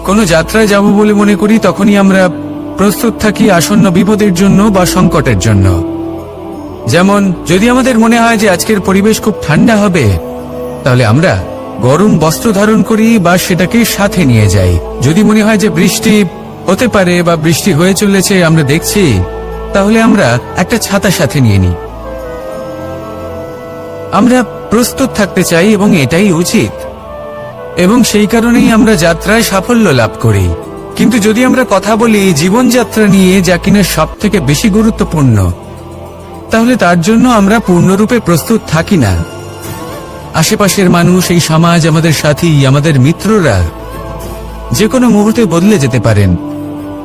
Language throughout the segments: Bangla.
কোনো যাত্রায় যাব বলে মনে করি তখনই আমরা প্রস্তুত থাকি আসন্ন বিপদের জন্য বা সংকটের জন্য। যেমন যদি আমাদের মনে হয় যে আজকের পরিবেশ খুব ঠান্ডা হবে, তাহলে আমরা গরম বস্ত্র ধারণ করি বা সেটাকে সাথে নিয়ে যাই। যদি মনে হয় যে বৃষ্টি হতে পারে বা বৃষ্টি হয়ে চলেছে আমরা দেখছি, তাহলে আমরা একটা ছাতা সাথে নিয়ে নিই। আমরা প্রস্তুত থাকতে চাই এবং এটাই উচিত, এবং সেই কারণেই আমরা যাত্রায় সাফল্য লাভ করি। কিন্তু যদি আমরা কথা বলি জীবনযাত্রা নিয়ে, যা কিনা সব থেকে বেশি গুরুত্বপূর্ণ, তাহলে তার জন্য আমরা পূর্ণরূপে প্রস্তুত থাকি না। আশেপাশের মানুষ, এই সমাজ, আমাদের সাথী, আমাদের মিত্ররা যে কোনো মুহূর্তে বদলে যেতে পারেন।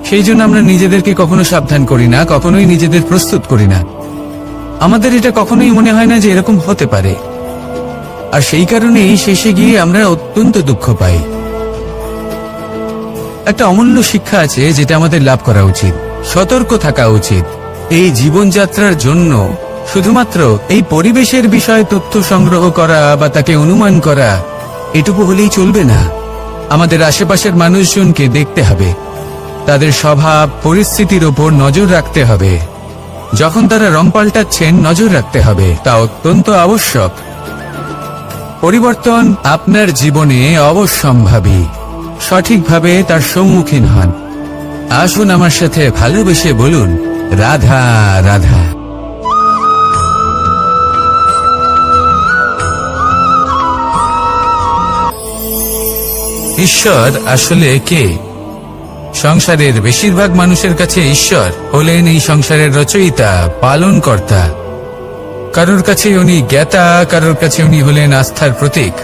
সেই জন্য আমরা নিজেদেরকে কখনো সাবধান করি না, কখনোই নিজেদের প্রস্তুত করি না। আমাদের এটা কখনোই মনে হয় না যে এরকম হতে পারে, আর সেই কারণেই শেষে গিয়ে আমরা অত্যন্ত দুঃখ পাই। একটা অমূল্য শিক্ষা আছে যেটা আমাদের লাভ করা উচিত, সতর্ক থাকা উচিত। এই জীবনযাত্রার জন্য শুধুমাত্র এই পরিবেশের বিষয়ে তথ্য সংগ্রহ করা বা তাকে অনুমান করা এটুকু হলেই চলবে না। আমাদের আশেপাশের মানুষজনকে দেখতে হবে, তাদের স্বভাব পরিস্থিতির ওপর নজর রাখতে হবে। যখন তারা রং পাল্টাচ্ছেন নজর রাখতে হবে, তা অত্যন্ত আবশ্যক। পরিবর্তন আপনার জীবনে অবশ্যম্ভাবী, সঠিকভাবে তার সম্মুখীন হন। আসুন আমার সাথে ভালোবেসে বলুন, রাধা রাধা। ঈশ্বর আসলে কে? সংসারের বেশিরভাগ মানুষের কাছে ঈশ্বর হলেন এই সংসারের রচয়িতা, পালনকর্তা। কারোর কাছে উনি জ্ঞাতা, কারোর কাছে উনি হলেন আস্থার প্রতীক,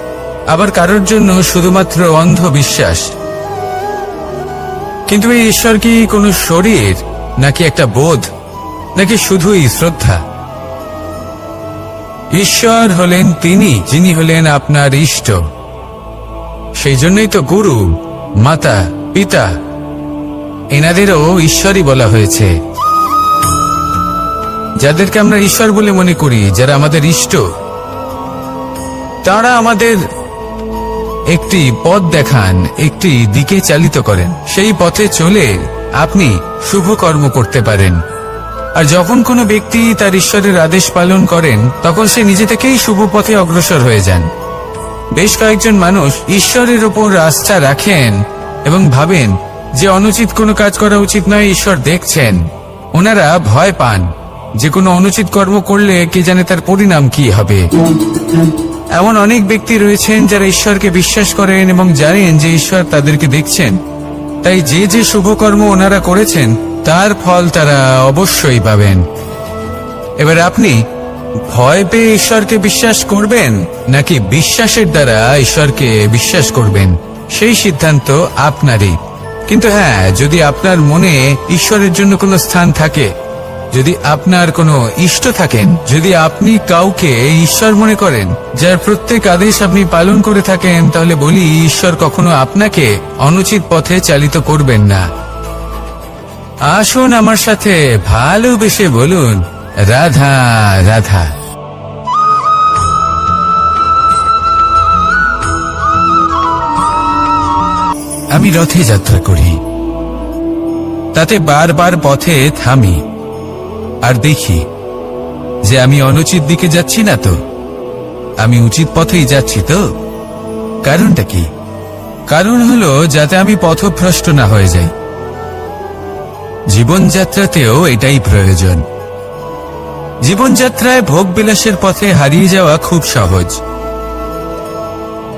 আবার কারোর জন্য শুধুমাত্র অন্ধ বিশ্বাস। কিন্তু এই ঈশ্বর কি কোনো শরীর, নাকি একটা বোধ, নাকি শুধুই শ্রদ্ধা? ঈশ্বর হলেন তিনি যিনি হলেন আপনার ইষ্ট। সেই জন্যই তো গুরু, মাতা, পিতা এনাদেরও ঈশ্বরই বলা হয়েছে। যাদেরকে আমরা ঈশ্বর বলে মনে করি, যারা আমাদের ইষ্ট, তারা আমাদের একটি পথ দেখান, একটি দিকে চালিত করেন। সেই পথে চলে আপনি শুভ কর্ম করতে পারেন। আর যখন কোনো ব্যক্তি তার ঈশ্বরের আদেশ পালন করেন, তখন সে নিজে থেকেই শুভ পথে অগ্রসর হয়ে যান। বেশ কয়েকজন মানুষ ঈশ্বরের ওপর আস্থা রাখেন এবং ভাবেন যে অনুচিত কোনো কাজ করা উচিত নয়, ঈশ্বর দেখছেন। ওনারা ভয় পান যে কোনো অনুচিত কর্ম করলে কে জানে তার পরিণাম কি হবে। এমন অনেক ব্যক্তি রয়েছেন যারা ঈশ্বরকে বিশ্বাস করেন এবং জানেন যে ঈশ্বর তাদেরকে দেখছেন, তাই যে যে শুভ কর্ম ওনারা করেছেন তার ফল তারা অবশ্যই পাবেন। এবার আপনি ভয় পেয়ে ঈশ্বরকে বিশ্বাস করবেন, নাকি বিশ্বাসের দ্বারা ঈশ্বরকে বিশ্বাস করবেন, সেই সিদ্ধান্ত আপনারই। কিন্তু হ্যাঁ, যদি আপনার মনে ঈশ্বরের জন্য কোনো স্থান থাকে, যদি আপনার কোনো ইষ্ট থাকেন, যদি আপনি কাউকে ঈশ্বর মনে করেন, যার প্রত্যেক আদেশ আপনি পালন করে থাকেন, তাহলে বলি ঈশ্বর কখনো আপনাকে অনুচিত পথে চালিত করবেন না। আসুন আমার সাথে ভালোবেসে বলুন, রাধা রাধা। আমি রথে যাত্রা করি, তাতে বারবার পথে থামি আর দেখি যে আমি অনুচিত দিকে যাচ্ছি না তো, আমি উচিত পথেই যাচ্ছি তো। কারণটা কি? কারণ হলো যাতে আমি পথভ্রষ্ট না হয়ে যাই। জীবনযাত্রাতেও এটাই প্রয়োজন। জীবনযাত্রায় ভোগ বিলাসের পথে হারিয়ে যাওয়া খুব সহজ।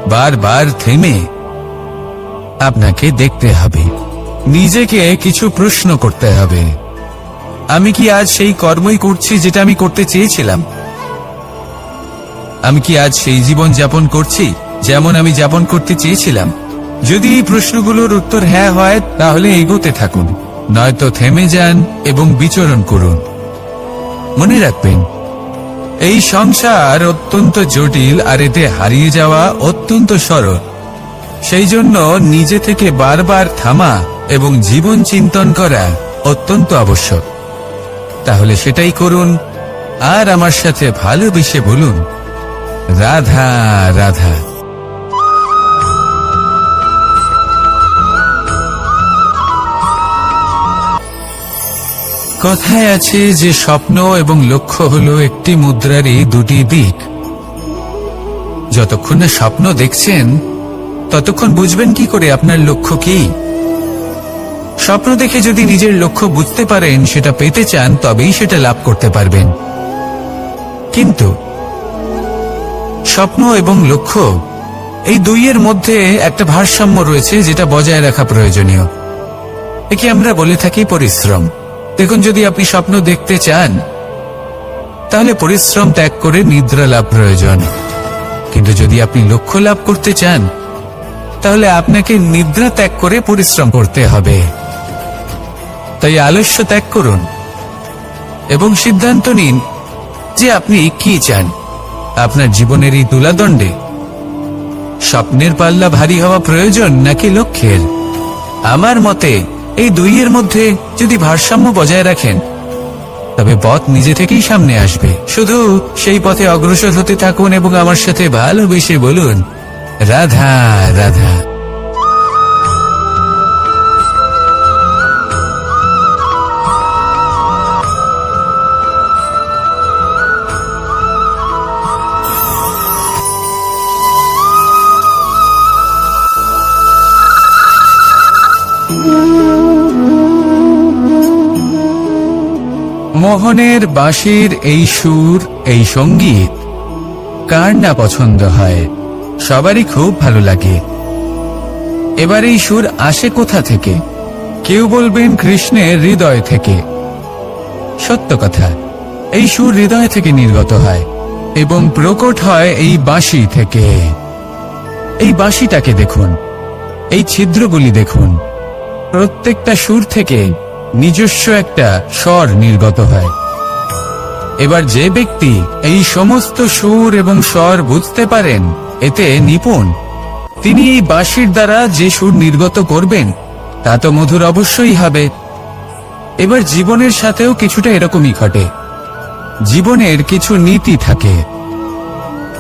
বারবার থেমে আপনাকে দেখতে হবে, নিজেকে কিছু প্রশ্ন করতে হবে। আমি কি আজ সেই কর্মই করছি যেটা আমি করতে চেয়েছিলাম? আমি কি আজ সেই জীবন যাপন করছি যেমন আমি যাপন করতে চেয়েছিলাম? যদি এই প্রশ্নগুলোর উত্তর হ্যাঁ হয়, তাহলে এগোতে থাকুন, নয়তো থেমে যান এবং বিচরণ করুন। মনে রাখবেন, এই সংসার অত্যন্ত জটিল আর এতে হারিয়ে যাওয়া অত্যন্ত সরল। সেই জন্য নিজে থেকে বারবার থামা এবং জীবন চিন্তন করা অত্যন্ত আবশ্যক। তাহলে সেটাই করুন আর আমার সাথে ভালোবেসে বলুন, রাধা রাধা। কথায় আছে যে স্বপ্ন এবং লক্ষ্য হলো একটি মুদ্রারই দুটি দিক। যতক্ষণ না স্বপ্ন দেখছেন ততক্ষণ বুঝবেন কি করে আপনার লক্ষ্য কি। স্বপ্ন দেখে যদি নিজের লক্ষ্য বুঝতে পারেন, সেটা পেতে চান, তবেই সেটা লাভ করতে পারবেন। কিন্তু স্বপ্ন এবং লক্ষ্য এই দুইয়ের মধ্যে একটা ভারসাম্য রয়েছে, যেটা বজায় রাখা প্রয়োজনীয়। একে আমরা বলে থাকি পরিশ্রম। দেখুন, যদি আপনি স্বপ্ন দেখতে চান তাহলে পরিশ্রম ত্যাগ করে নিদ্রা লাভ প্রয়োজন। কিন্তু যদি আপনি লক্ষ্য লাভ করতে চান তাহলে আপনাকে নিদ্রা ত্যাগ করে পরিশ্রম করতে হবে। তাই আলস্য ত্যাগ করুন এবং সিদ্ধান্ত নিন যে আপনি কি চান। আপনার জীবনের এই তুলাদণ্ডে স্বপ্নের পাল্লা ভারী হওয়া প্রয়োজন নাকি লক্ষ্যের? আমার মতে এই দুইয়ের মধ্যে যদি ভারসাম্য বজায় রাখেন তবে পথ নিজে থেকেই সামনে আসবে। শুধু সেই পথে অগ্রসর হতে থাকুন এবং আমার সাথে ভালোবেসে বলুন, রাধা রাধা। মোহনের বাঁশির এই সুর, এই সঙ্গীত কার না পছন্দ হয়? সবারই খুব ভালো লাগে। এবার এই সুর আসে কোথা থেকে? কেউ বলবেন কৃষ্ণের হৃদয় থেকে। সত্য কথা, এই সুর হৃদয় থেকে নির্গত হয় এবং প্রকট হয় এই বাঁশি থেকে। এই বাঁশিটাকে দেখুন, এই ছিদ্রগুলি দেখুন, প্রত্যেকটা সুর থেকে নিজস্ব একটা স্বর নির্গত হয়। এবার যে ব্যক্তি এই সমস্ত সুর এবং স্বর বুঝতে পারেন, এতে নিপুণ, তিনি এই বাঁশির দ্বারা যে সুর নির্গত করবেন তা তো মধুর অবশ্যই হবে। এবার জীবনের সাথেও কিছুটা এরকমই ঘটে। জীবনের কিছু নীতি থাকে,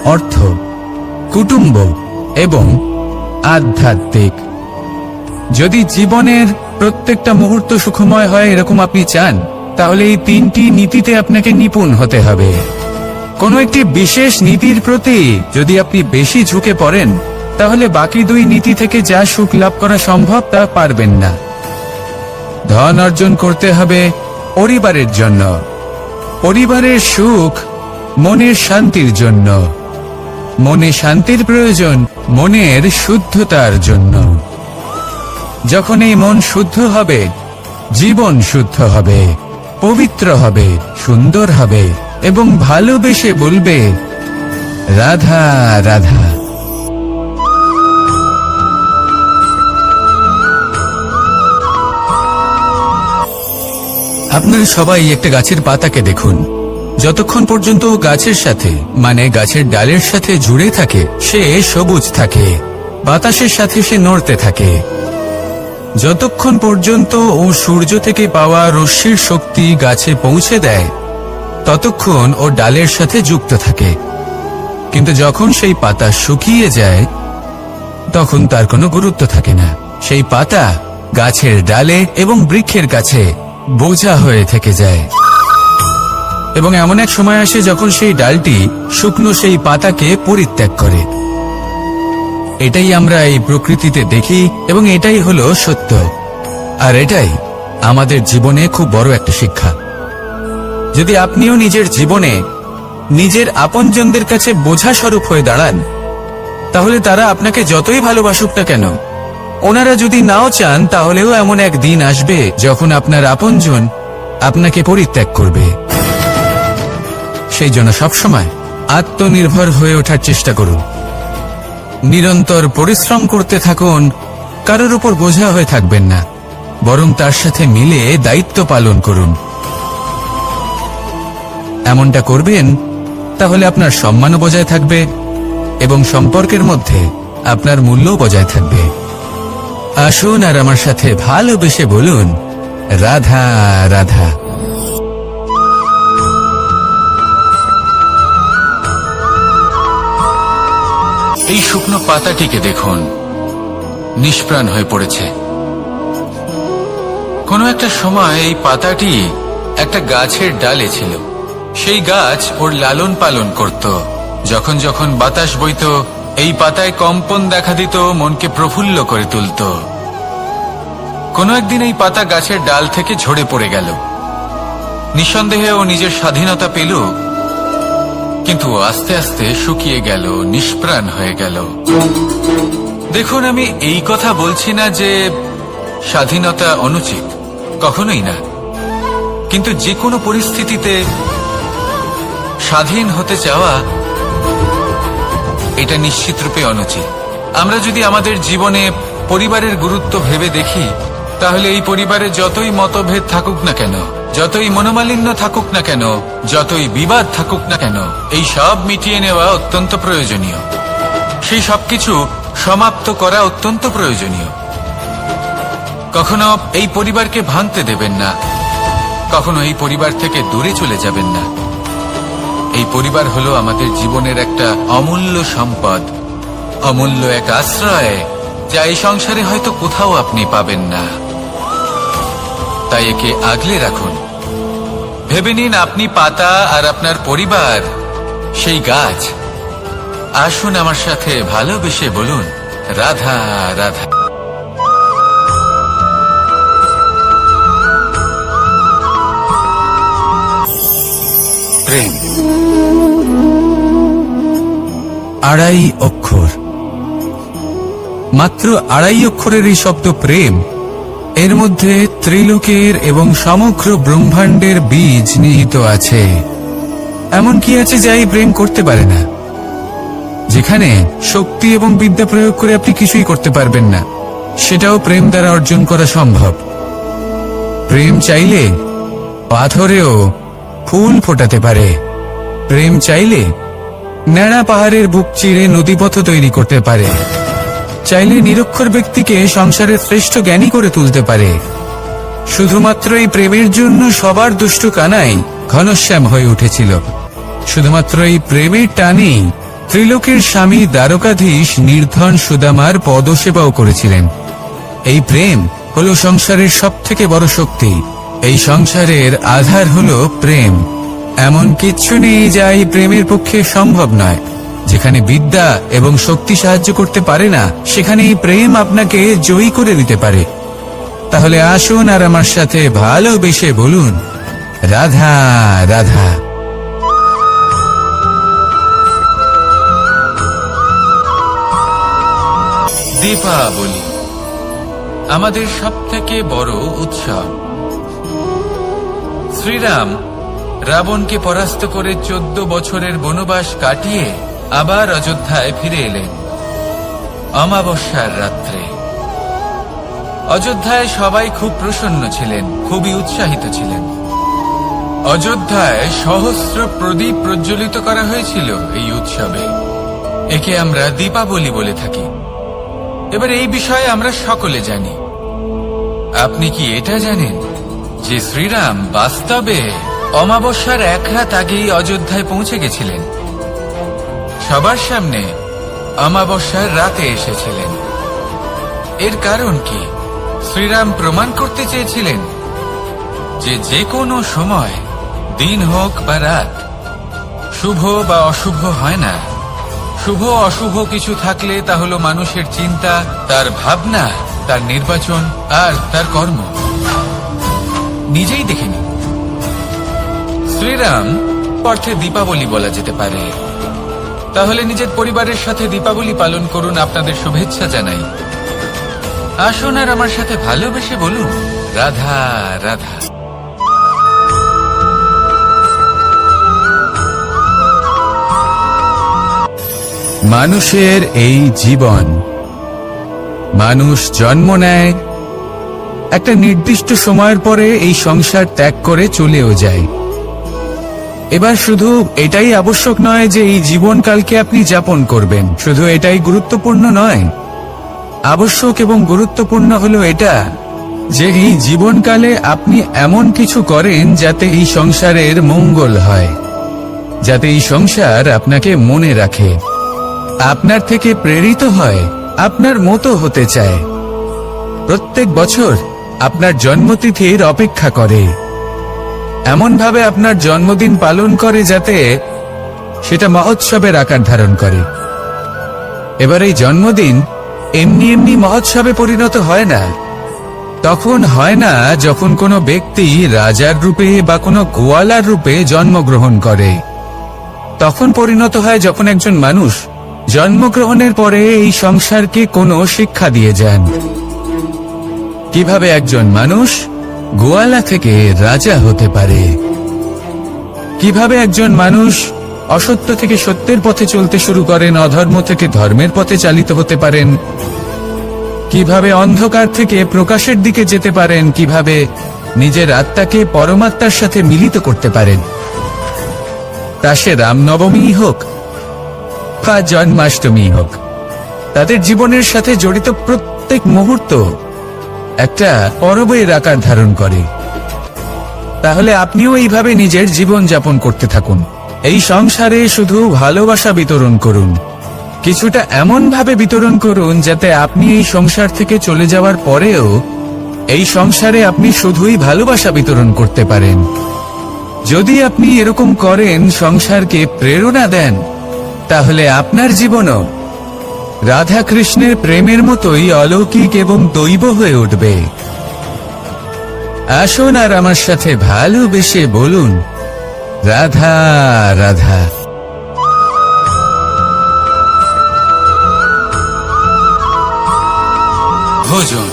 অর্থ, কুটুম্ব এবং আধ্যাত্মিক। যদি জীবনের প্রত্যেকটা মুহূর্ত সুখময় হয় এরকম আপনি চান, তাহলে এই তিনটি নীতিতে আপনাকে নিপুণ হতে হবে। কোনো একটি বিশেষ নীতির প্রতি যদি আপনি বেশি ঝুঁকে পড়েন তাহলে বাকি দুই নীতি থেকে যা সুখ লাভ করা সম্ভব তা পারবেন না। ধন অর্জন করতে হবে পরিবারের জন্য, পরিবারের সুখ মনের শান্তির জন্য, মনে শান্তির প্রয়োজন মনের শুদ্ধতার জন্য। যখন এই মন শুদ্ধ হবে, জীবন শুদ্ধ হবে, পবিত্র হবে, সুন্দর হবে এবং ভালোবেসে বলবে, রাধা রাধা। আপনারা সবাই একটা গাছের পাতাকে দেখুন। যতক্ষণ পর্যন্ত গাছের সাথে, মানে গাছের ডালের সাথে জুড়ে থাকে, সে সবুজ থাকে, বাতাসের সাথে সে নড়তে থাকে। যতক্ষণ পর্যন্ত ও সূর্য থেকে পাওয়া রশ্মির শক্তি গাছে পৌঁছে দেয় ততক্ষণ ও ডালের সাথে যুক্ত থাকে। কিন্তু যখন সেই পাতা শুকিয়ে যায় তখন তার কোনো গুরুত্ব থাকে না। সেই পাতা গাছের ডালে এবং বৃক্ষের কাছে বোঝা হয়ে থেকে যায়। এবং এমন এক সময় আসে যখন সেই ডালটি শুকনো সেই পাতাকে পরিত্যাগ করে। এটাই আমরা এই প্রকৃতিতে দেখি এবং এটাই হলো সত্য। আর এটাই আমাদের জীবনে খুব বড় একটা শিক্ষা। যদি আপনিও নিজের জীবনে নিজের আপনজনদের কাছে বোঝা স্বরূপ হয়ে দাঁড়ান, তাহলে তারা আপনাকে যতই ভালোবাসুক না কেন, ওনারা যদি নাও চান তাহলেও এমন এক দিন আসবে যখন আপনার আপনজন আপনাকে পরিত্যাগ করবে। সেই জন্য সবসময় আত্মনির্ভর হয়ে ওঠার চেষ্টা করুন। নিরন্তর পরিশ্রম করতে থাকুন, কারোর উপর বোঝা হয়ে থাকবেন না, বরং তার সাথে মিলে দায়িত্ব পালন করুন। এমনটা করবেন তাহলে আপনার সম্মানও বজায় থাকবে এবং সম্পর্কের মধ্যে আপনার মূল্যও বজায় থাকবে। আসুন আর আমার সাথে ভালোবেসে বলুন, রাধা রাধা। এই শুকনো পাতাটিকে দেখুন, নিষ্প্রাণ হয়ে পড়েছে। কোনো একটা সময় এই পাতাটি একটা গাছের ডালে ছিল। সেই গাছ ওর লালন পালন করত। যখন যখন বাতাস বইত, এই পাতায় কম্পন দেখা দিত, মনকে প্রফুল্ল করে তুলত। কোনো একদিন এই পাতা গাছের ডাল থেকে ঝরে পড়ে গেল। নিঃসন্দেহে ও নিজের স্বাধীনতা পেল, কিন্তু আস্তে আস্তে শুকিয়ে গেল, নিষ্প্রাণ হয়ে গেল। দেখুন, আমি এই কথা বলছি না যে স্বাধীনতা অনুচিত, কখনোই না। কিন্তু যে কোনো পরিস্থিতিতে স্বাধীন হতে চাওয়া এটা নিশ্চিতরূপে অনুচিত। আমরা যদি আমাদের জীবনে পরিবারের গুরুত্ব ভেবে দেখি, তাহলে এই পরিবারে যতই মতভেদ থাকুক না কেন, যতই মনোমালিন্য থাকুক না কেন, যতই বিবাদ থাকুক না কেন, এই সব মিটিয়ে নেওয়া অত্যন্ত প্রয়োজনীয়। সেই সবকিছু সমাপ্ত করা অত্যন্ত প্রয়োজনীয়। কখনো এই পরিবারকে ভাঙতে দেবেন না, কখনো এই পরিবার থেকে দূরে চলে যাবেন না। এই পরিবার হলো আমাদের জীবনের একটা অমূল্য সম্পদ, অমূল্য এক আশ্রয়, যা এই সংসারে হয়তো কোথাও আপনি পাবেন না। তাই একে আগলে রাখুন। ভেবে নিন আপনি পাতা আর আপনার পরিবার সেই গাছ। আসুন আমার সাথে ভালোবেসে বলুন, রাধা রাধা। প্রেম আড়াই অক্ষর, মাত্র আড়াই অক্ষরের এই শব্দ প্রেম, এর মধ্যে ত্রিলোকের এবং সমগ্র ব্রহ্মাণ্ডের বীজ নিহিত আছে। এমন কি আছে যা এই প্রেম করতে পারে না? যেখানে শক্তি এবং বিদ্যা প্রয়োগ করে আপনি কিছুই করতে পারবেন না, সেটাও প্রেম দ্বারা অর্জন করা সম্ভব। প্রেম চাইলে পাথরেও ফুল ফোটাতে পারে। প্রেম চাইলে ন্যাড়া পাহাড়ের বুক চিরে নদীপথ তৈরি করতে পারে। চাইলে নিরক্ষর ব্যক্তিকে সংসারের শ্রেষ্ঠ জ্ঞানী করে তুলতে পারে। শুধুমাত্র এই প্রেমের জন্য সবার দুষ্টু কানাই ঘনশ্যাম হয়ে উঠেছিল। শুধুমাত্র এই প্রেমের টানেই ত্রিলোকের স্বামী দ্বারকাধীশ নির্ধন সুদামার পদসেবাও করেছিলেন। এই প্রেম হলো সংসারের সবথেকে বড় শক্তি। এই সংসারের আধার হলো প্রেম। এমন কিচ্ছু নেই যা এই প্রেমের পক্ষে সম্ভব নয়। যেখানে বিদ্যা এবং শক্তি সাহায্য করতে পারে না, সেখানে এই প্রেম আপনাকে জয়ী করে দিতে পারে। তাহলে আসুন আর আমার সাথে ভালোবেসে বলুন, রাধা রাধা। দীপাবলি আমাদের সবথেকে বড় উৎসব। শ্রীরাম রাবণকে পরাস্ত করে 14 বছরের বনবাস কাটিয়ে আবার অযোধ্যায় ফিরে এলেন অমাবস্যার রাত্রে। অযোধ্যায় সবাই খুব প্রসন্ন ছিলেন, খুবই উৎসাহিত ছিলেন। অযোধ্যায় সহস্র প্রদীপ প্রজ্বলিত করা হয়েছিল এই উৎসবে। একে আমরা দীপাবলি বলে থাকি। এবার এই বিষয়ে আমরা সকলে জানি। আপনি কি এটা জানেন যে শ্রীরাম বাস্তবে অমাবস্যার এক রাত আগেই অযোধ্যায় পৌঁছে গেছিলেন? সবার সামনে অমাবস্যার রাতে এসেছিলেন। এর কারণ কি? শ্রীরাম প্রমাণ করতে চেয়েছিলেন যে যে কোনো সময়, দিন হোক বা রাত, শুভ বা অশুভ হয় না। শুভ অশুভ কিছু থাকলে তা হলো মানুষের চিন্তা, তার ভাবনা, তার নির্বাচন আর তার কর্ম। নিজেই দেখে নিন। শ্রীরাম অর্থে দীপাবলি বলা যেতে পারে। তাহলে নিজের পরিবারের সাথে দীপাবলি পালন করুন। আপনাদের শুভেচ্ছা জানাই। আসুন আর আমার সাথে ভালোবেসে বলুন, রাধা রাধা। মানুষের এই জীবন, মানুষ জন্ম নেয়, একটা নির্দিষ্ট সময়ের পরে এই সংসার ত্যাগ করে চলেও যায়। এবার শুধু এটাই আবশ্যক নয় যে এই জীবনকালকে আপনি যাপন করবেন, শুধু এটাই গুরুত্বপূর্ণ নয়। আবশ্যক এবং গুরুত্বপূর্ণ হলো এটা যে এই জীবনকালে আপনি এমন কিছু করেন যাতে এই সংসারের মঙ্গল হয়, যাতে এই সংসার আপনাকে মনে রাখে, আপনার থেকে প্রেরিত হয়, আপনার মতো হতে চায়, প্রত্যেক বছর আপনার জন্মতিথির অপেক্ষা করে। এমন ভাবে আপনার জন্মদিন পালন করে যাতে সেটা মহোৎসবের আকার ধারণ করে। এবার এই জন্মদিন এমনি এমনি মহোৎসবে পরিণত হয় না। তখন হয় না যখন কোনো ব্যক্তি রাজার রূপে বা কোনো গোয়ালার রূপে জন্মগ্রহণ করে। তখন পরিণত হয় যখন একজন মানুষ জন্মগ্রহণের পরে এই সংসারকে কোনো শিক্ষা দিয়ে যান। কিভাবে একজন মানুষ গোয়ালা থেকে রাজা হতে পারে, কিভাবে একজন মানুষ অসত্য থেকে সত্যের পথে চলতে শুরু করেন, অধর্ম থেকে ধর্মের পথে চালিত হতে পারেন, কিভাবে অন্ধকার থেকে প্রকাশের দিকে যেতে পারেন, কিভাবে নিজের আত্মাকে পরমাত্মার সাথে মিলিত করতে পারেন। তা সে রামনবমী হোক বা জন্মাষ্টমী হোক, তাদের জীবনের সাথে জড়িত প্রত্যেক মুহূর্ত একটা পরবের আকার ধারণ করে। তাহলে আপনিও এইভাবে নিজের জীবন যাপন করতে থাকুন। এই সংসারে শুধু ভালোবাসা বিতরণ করুন, কিছুটা এমন ভাবে বিতরণ করুন যাতে আপনি এই সংসার থেকে চলে যাওয়ার পরেও এই সংসারে আপনি শুধুই ভালোবাসা বিতরণ করতে পারেন। যদি আপনি এরকম করেন, সংসারকে প্রেরণা দেন, তাহলে আপনার জীবনও রাধা কৃষ্ণের প্রেমের মতোই অলৌকিক এবং দৈব হয়ে উঠবে। আসুন আর আমার সাথে ভালোবেসে বলুন, রাধা রাধা। ভোজন।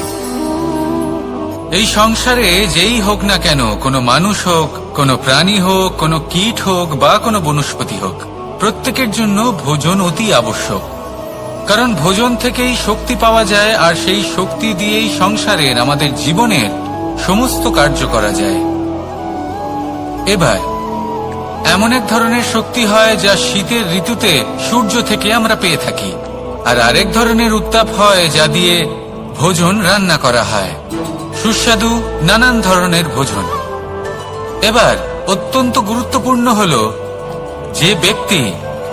এই সংসারে যেই হোক না কেন, কোনো মানুষ হোক, কোনো প্রাণী হোক, কোনো কীট হোক বা কোনো বনস্পতি হোক, প্রত্যেকের জন্য ভোজন অতি আবশ্যক। কারণ ভোজন থেকেই শক্তি পাওয়া যায়, আর সেই শক্তি দিয়েই সংসারের, আমাদের জীবনের সমস্ত কার্য করা যায়। এবার এমন এক ধরনের শক্তি হয় যা শীতের ঋতুতে সূর্য থেকে আমরা পেয়ে থাকি, আর আরেক ধরনের উত্তাপ হয় যা দিয়ে ভোজন রান্না করা হয়, সুস্বাদু নানান ধরনের ভোজন। এবার অত্যন্ত গুরুত্বপূর্ণ হলো যে ব্যক্তি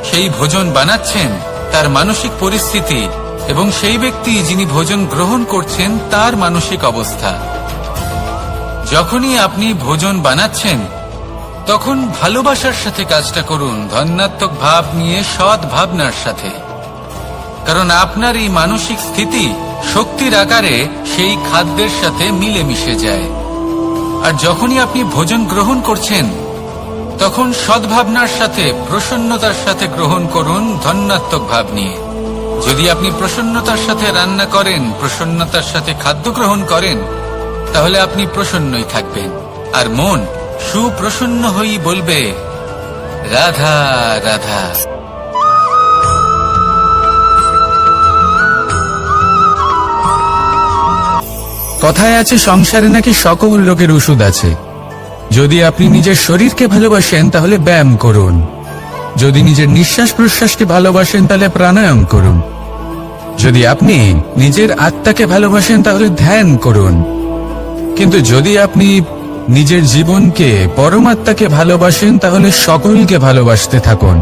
সেই ভোজন বানাচ্ছেন তার মানসিক পরিস্থিতি এবং সেই ব্যক্তি যিনি ভোজন গ্রহণ করছেন তার মানসিক অবস্থা। যখনই আপনি ভোজন বানাচ্ছেন তখন ভালোবাসার সাথে কাজটা করুন, ধন্যাত্মক ভাব নিয়ে, সৎ ভাবনার সাথে। কারণ আপনার এই মানসিক স্থিতি শক্তির আকারে সেই খাদ্যের সাথে মিলে মিশে যায়। আর যখনই আপনি ভোজন গ্রহণ করছেন তখন সদ্ভাবনার সাথে, প্রসন্নতার সাথে গ্রহণ করুন, ধন্যাত্মক ভাব নিয়ে। যদি আপনি প্রসন্নতার সাথে রান্না করেন, প্রসন্নতার সাথে খাদ্য গ্রহণ করেন, তাহলে আপনি প্রসন্নই থাকবেন, আর মন সুপ্রসন্ন হয়েই বলবে, রাধা রাধা। কথায় আছে সংসারে নাকি সকল রোগের ওষুধ আছে। যদি আপনি নিজের শরীরকে ভালোবাসেন তাহলে ব্যায়াম করুন, যদি নিজের নিঃশ্বাস প্রশ্বাসকে ভালোবাসেন তাহলে প্রাণায়াম করুন, যদি আপনি নিজের আত্মাকে ভালোবাসেন তাহলে ধ্যান করুন, কিন্তু যদি আপনি নিজের জীবনকে, পরমাত্মাকে ভালোবাসেন তাহলে সকলকে ভালোবাসতে থাকুন।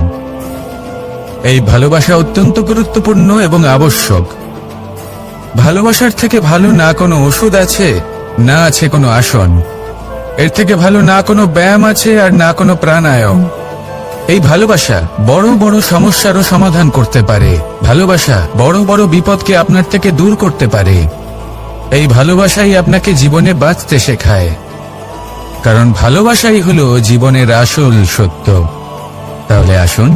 এই ভালোবাসা অত্যন্ত গুরুত্বপূর্ণ এবং আবশ্যক। ভালোবাসার থেকে ভালো না কোনো ওষুধ আছে, না আছে কোনো আসন। এর থেকে ভালো না কোনো ব্যায়াম আছে, আর না কোনো প্রাণায়াম। এই ভালোবাসা বড় বড় সমস্যারও সমাধান করতে পারে। ভালোবাসা বড় বড় বিপদকে আপনার থেকে দূর করতে পারে। এই ভালোবাসাই আপনাকে জীবনে বাঁচতে শেখায়, কারণ ভালোবাসাই হলো জীবনের আসল সত্য। তাহলে আসুন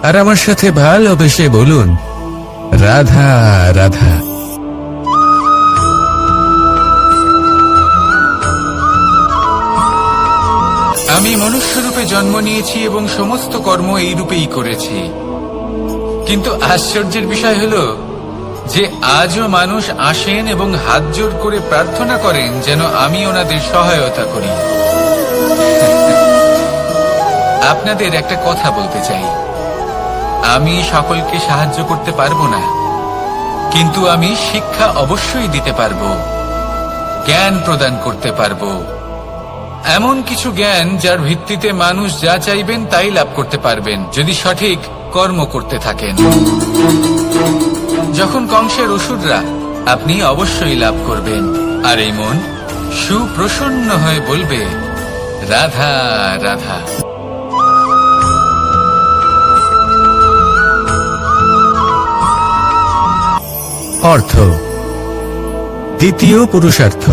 আর আমার সাথে ভালোবেসে বলুন, রাধা রাধা। আমি মনুষ্যরূপে জন্ম নিয়েছি এবং সমস্ত কর্ম এই রূপেই করেছি, কিন্তু আশ্চর্যের বিষয় হলো যে আজও মানুষ আসেন এবং হাত জোড় করে প্রার্থনা করেন যেন আমি ওনাদের সহায়তা করি। আপনাদের একটা কথা বলতে চাই, আমি সকলকে সাহায্য করতে পারবো না, কিন্তু আমি শিক্ষা অবশ্যই দিতে পারবো, জ্ঞান প্রদান করতে পারবো। এমন কিছু জ্ঞান যার ভিত্তিতে মানুষ যা চাইবেন তাই লাভ করতে পারবেন যদি সঠিক কর্ম করতে থাকেন। যখন কংসের অসুররা, আপনি অবশ্যই লাভ করবেন, আর এই মন সুপ্রসন্ন হয়ে বলবে, রাধা রাধা। অর্থ, দ্বিতীয় পুরুষার্থ।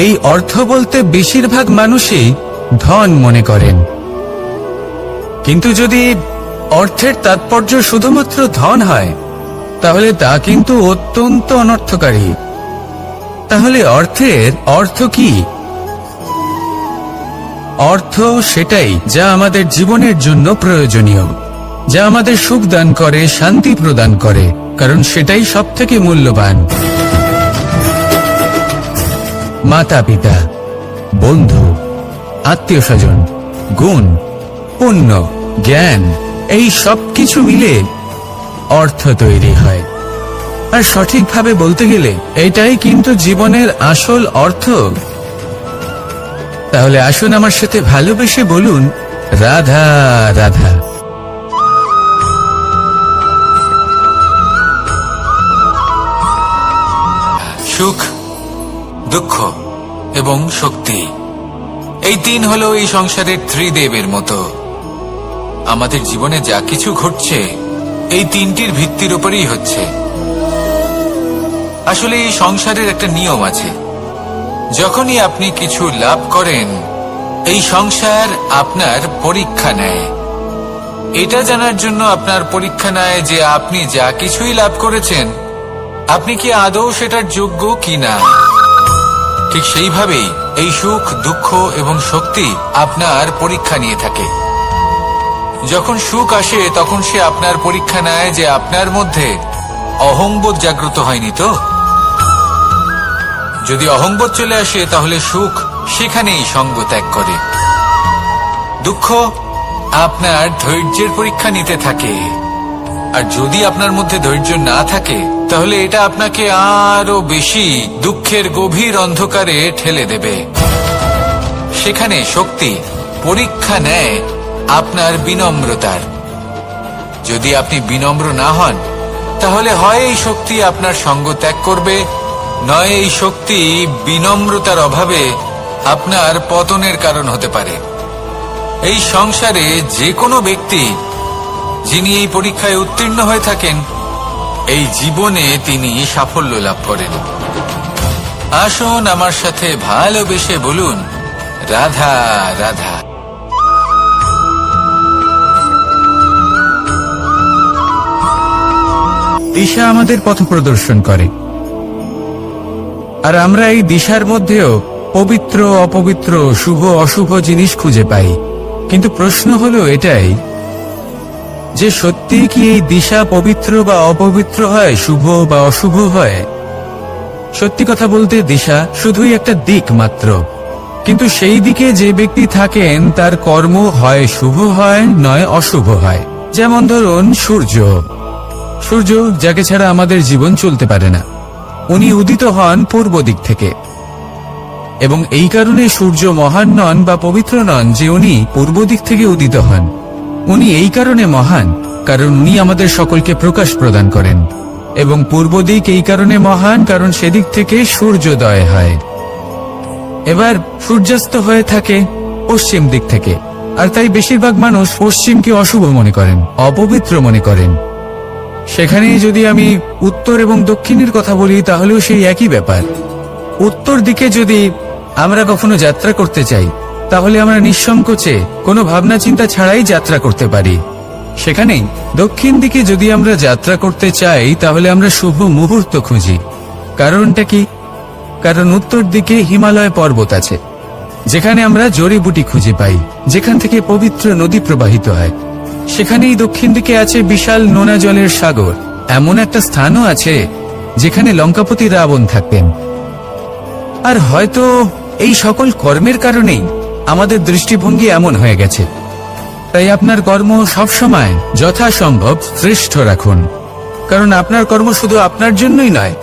এই অর্থ বলতে বেশিরভাগ মানুষই ধন মনে করেন, কিন্তু যদি অর্থের তাৎপর্য শুধুমাত্র ধন হয় তাহলে তা কিন্তু অত্যন্ত অনর্থকারী। তাহলে অর্থের অর্থ কি? অর্থ সেটাই যা আমাদের জীবনের জন্য প্রয়োজনীয়, যা আমাদের সুখ দান করে, শান্তি প্রদান করে, কারণ সেটাই সবথেকে মূল্যবান। মাতা পিতা, বন্ধু, আত্মীয় স্বজন, গুণ, পুণ্য, জ্ঞান, এই সব কিছু মিলে অর্থ তৈরি হয়। আর সঠিকভাবে বলতে গেলে এটাই কিন্তু জীবনের আসল অর্থ। তাহলে আসুন আমার সাথে ভালোবেসে বলুন, রাধা রাধা। সুখ, দুঃখ এবং শক্তি, এই তিন হলো এই সংসারের ত্রিদেবের মতো। আমাদের জীবনে যা কিছু ঘটছে এই তিনটির ভিত্তির উপরেই হচ্ছে। আসলে এই সংসারের একটা নিয়ম আছে, যখনই আপনি কিছু লাভ করেন এই সংসার আপনার পরীক্ষা নেয়। এটা জানার জন্য আপনার পরীক্ষা নেয় যে আপনি যা কিছুই লাভ করেছেন আপনি কি আদৌ সেটার যোগ্য কিনা। ঠিক সেইভাবেই এই সুখ, দুঃখ এবং শক্তি আপনার পরীক্ষা নিয়ে থাকে। যখন সুখ আসে তখন সে আপনার পরীক্ষা নেয় যে আপনার মধ্যে অহংবোধ জাগ্রত হয়নি তো। যদি অহংবোধ চলে আসে তাহলে সুখ সেখানেই সঙ্গ ত্যাগ করে। দুঃখ আপনার ধৈর্যের পরীক্ষা নিতে থাকে, আর যদি আপনার মধ্যে ধৈর্য না থাকে তাহলে এটা আপনাকে আরো বেশি দুঃখের গভীর অন্ধকারে ঠেলে দেবে। সেখানে শক্তি পরীক্ষা নেয় আপনার বিনম্রতার। যদি আপনি বিনম্র না হন তাহলে হয় এই শক্তি আপনার সঙ্গ ত্যাগ করবে, নয় এই শক্তি বিনম্রতার অভাবে আপনার পতনের কারণ হতে পারে। এই সংসারে যে কোনো ব্যক্তি যিনি এই পরীক্ষায় উত্তীর্ণ হয়ে থাকেন এই জীবনে তিনি সাফল্য লাভ করেন। আসুন আমার সাথে ভালোবেসে বলুন, রাধা রাধা। দিশা আমাদের পথ প্রদর্শন করে, আর আমরা এই দিশার মধ্যেও পবিত্র অপবিত্র, শুভ অশুভ জিনিস খুঁজে পাই। কিন্তু প্রশ্ন হলো এটাই যে সত্যি কি এই দিশা পবিত্র বা অপবিত্র হয়, শুভ বা অশুভ হয়? সত্যি কথা বলতে দিশা শুধুই একটা দিক মাত্র, কিন্তু সেই দিকে যে ব্যক্তি থাকেন তার কর্ম হয় শুভ হয় নয় অশুভ হয়। যেমন ধরুন সূর্য, সূর্য যাকে ছাড়া আমাদের জীবন চলতে পারে না, উনি উদিত হন পূর্ব দিক থেকে, এবং এই কারণে সূর্য মহান নন বা পবিত্র নন যে উনি পূর্ব দিক থেকে উদিত হন। উনি এই কারণে মহান কারণ উনি আমাদের সকলকে প্রকাশ প্রদান করেন, এবং পূর্ব দিক এই কারণে মহান কারণ সেদিক থেকে সূর্যোদয় হয়। এবার সূর্যাস্ত হয়ে থাকে পশ্চিম দিক থেকে, আর তাই বেশিরভাগ মানুষ পশ্চিমকে অশুভ মনে করেন, অপবিত্র মনে করেন। সেখানেই যদি আমি উত্তর এবং দক্ষিণের কথা বলি তাহলেও সেই একই ব্যাপার। উত্তর দিকে যদি আমরা কখনো যাত্রা করতে চাই তাহলে আমরা নিঃসংকোচে কোনো ভাবনা চিন্তা ছাড়াই যাত্রা করতে পারি। সেখানেই দক্ষিণ দিকে যদি আমরা যাত্রা করতে চাই তাহলে আমরা শুভ মুহূর্ত খুঁজি। কারণটা কি? কারণ উত্তর দিকে হিমালয় পর্বত আছে, যেখানে আমরা জড়িবুটি খুঁজে পাই, যেখান থেকে পবিত্র নদী প্রবাহিত হয়। সেখানেই দক্ষিণ দিকে আছে বিশাল নোনা জলের সাগর। এমন একটা স্থানও আছে যেখানে লঙ্কাপতি রাবণ থাকতেন। আর হয়তো এই সকল কর্মের কারণেই আমাদের দৃষ্টিভঙ্গি এমন হয়ে গেছে। তাই আপনার কর্ম সবসময় যথাসম্ভব শ্রেষ্ঠ রাখুন, কারণ আপনার কর্ম শুধু আপনার জন্যই নয়।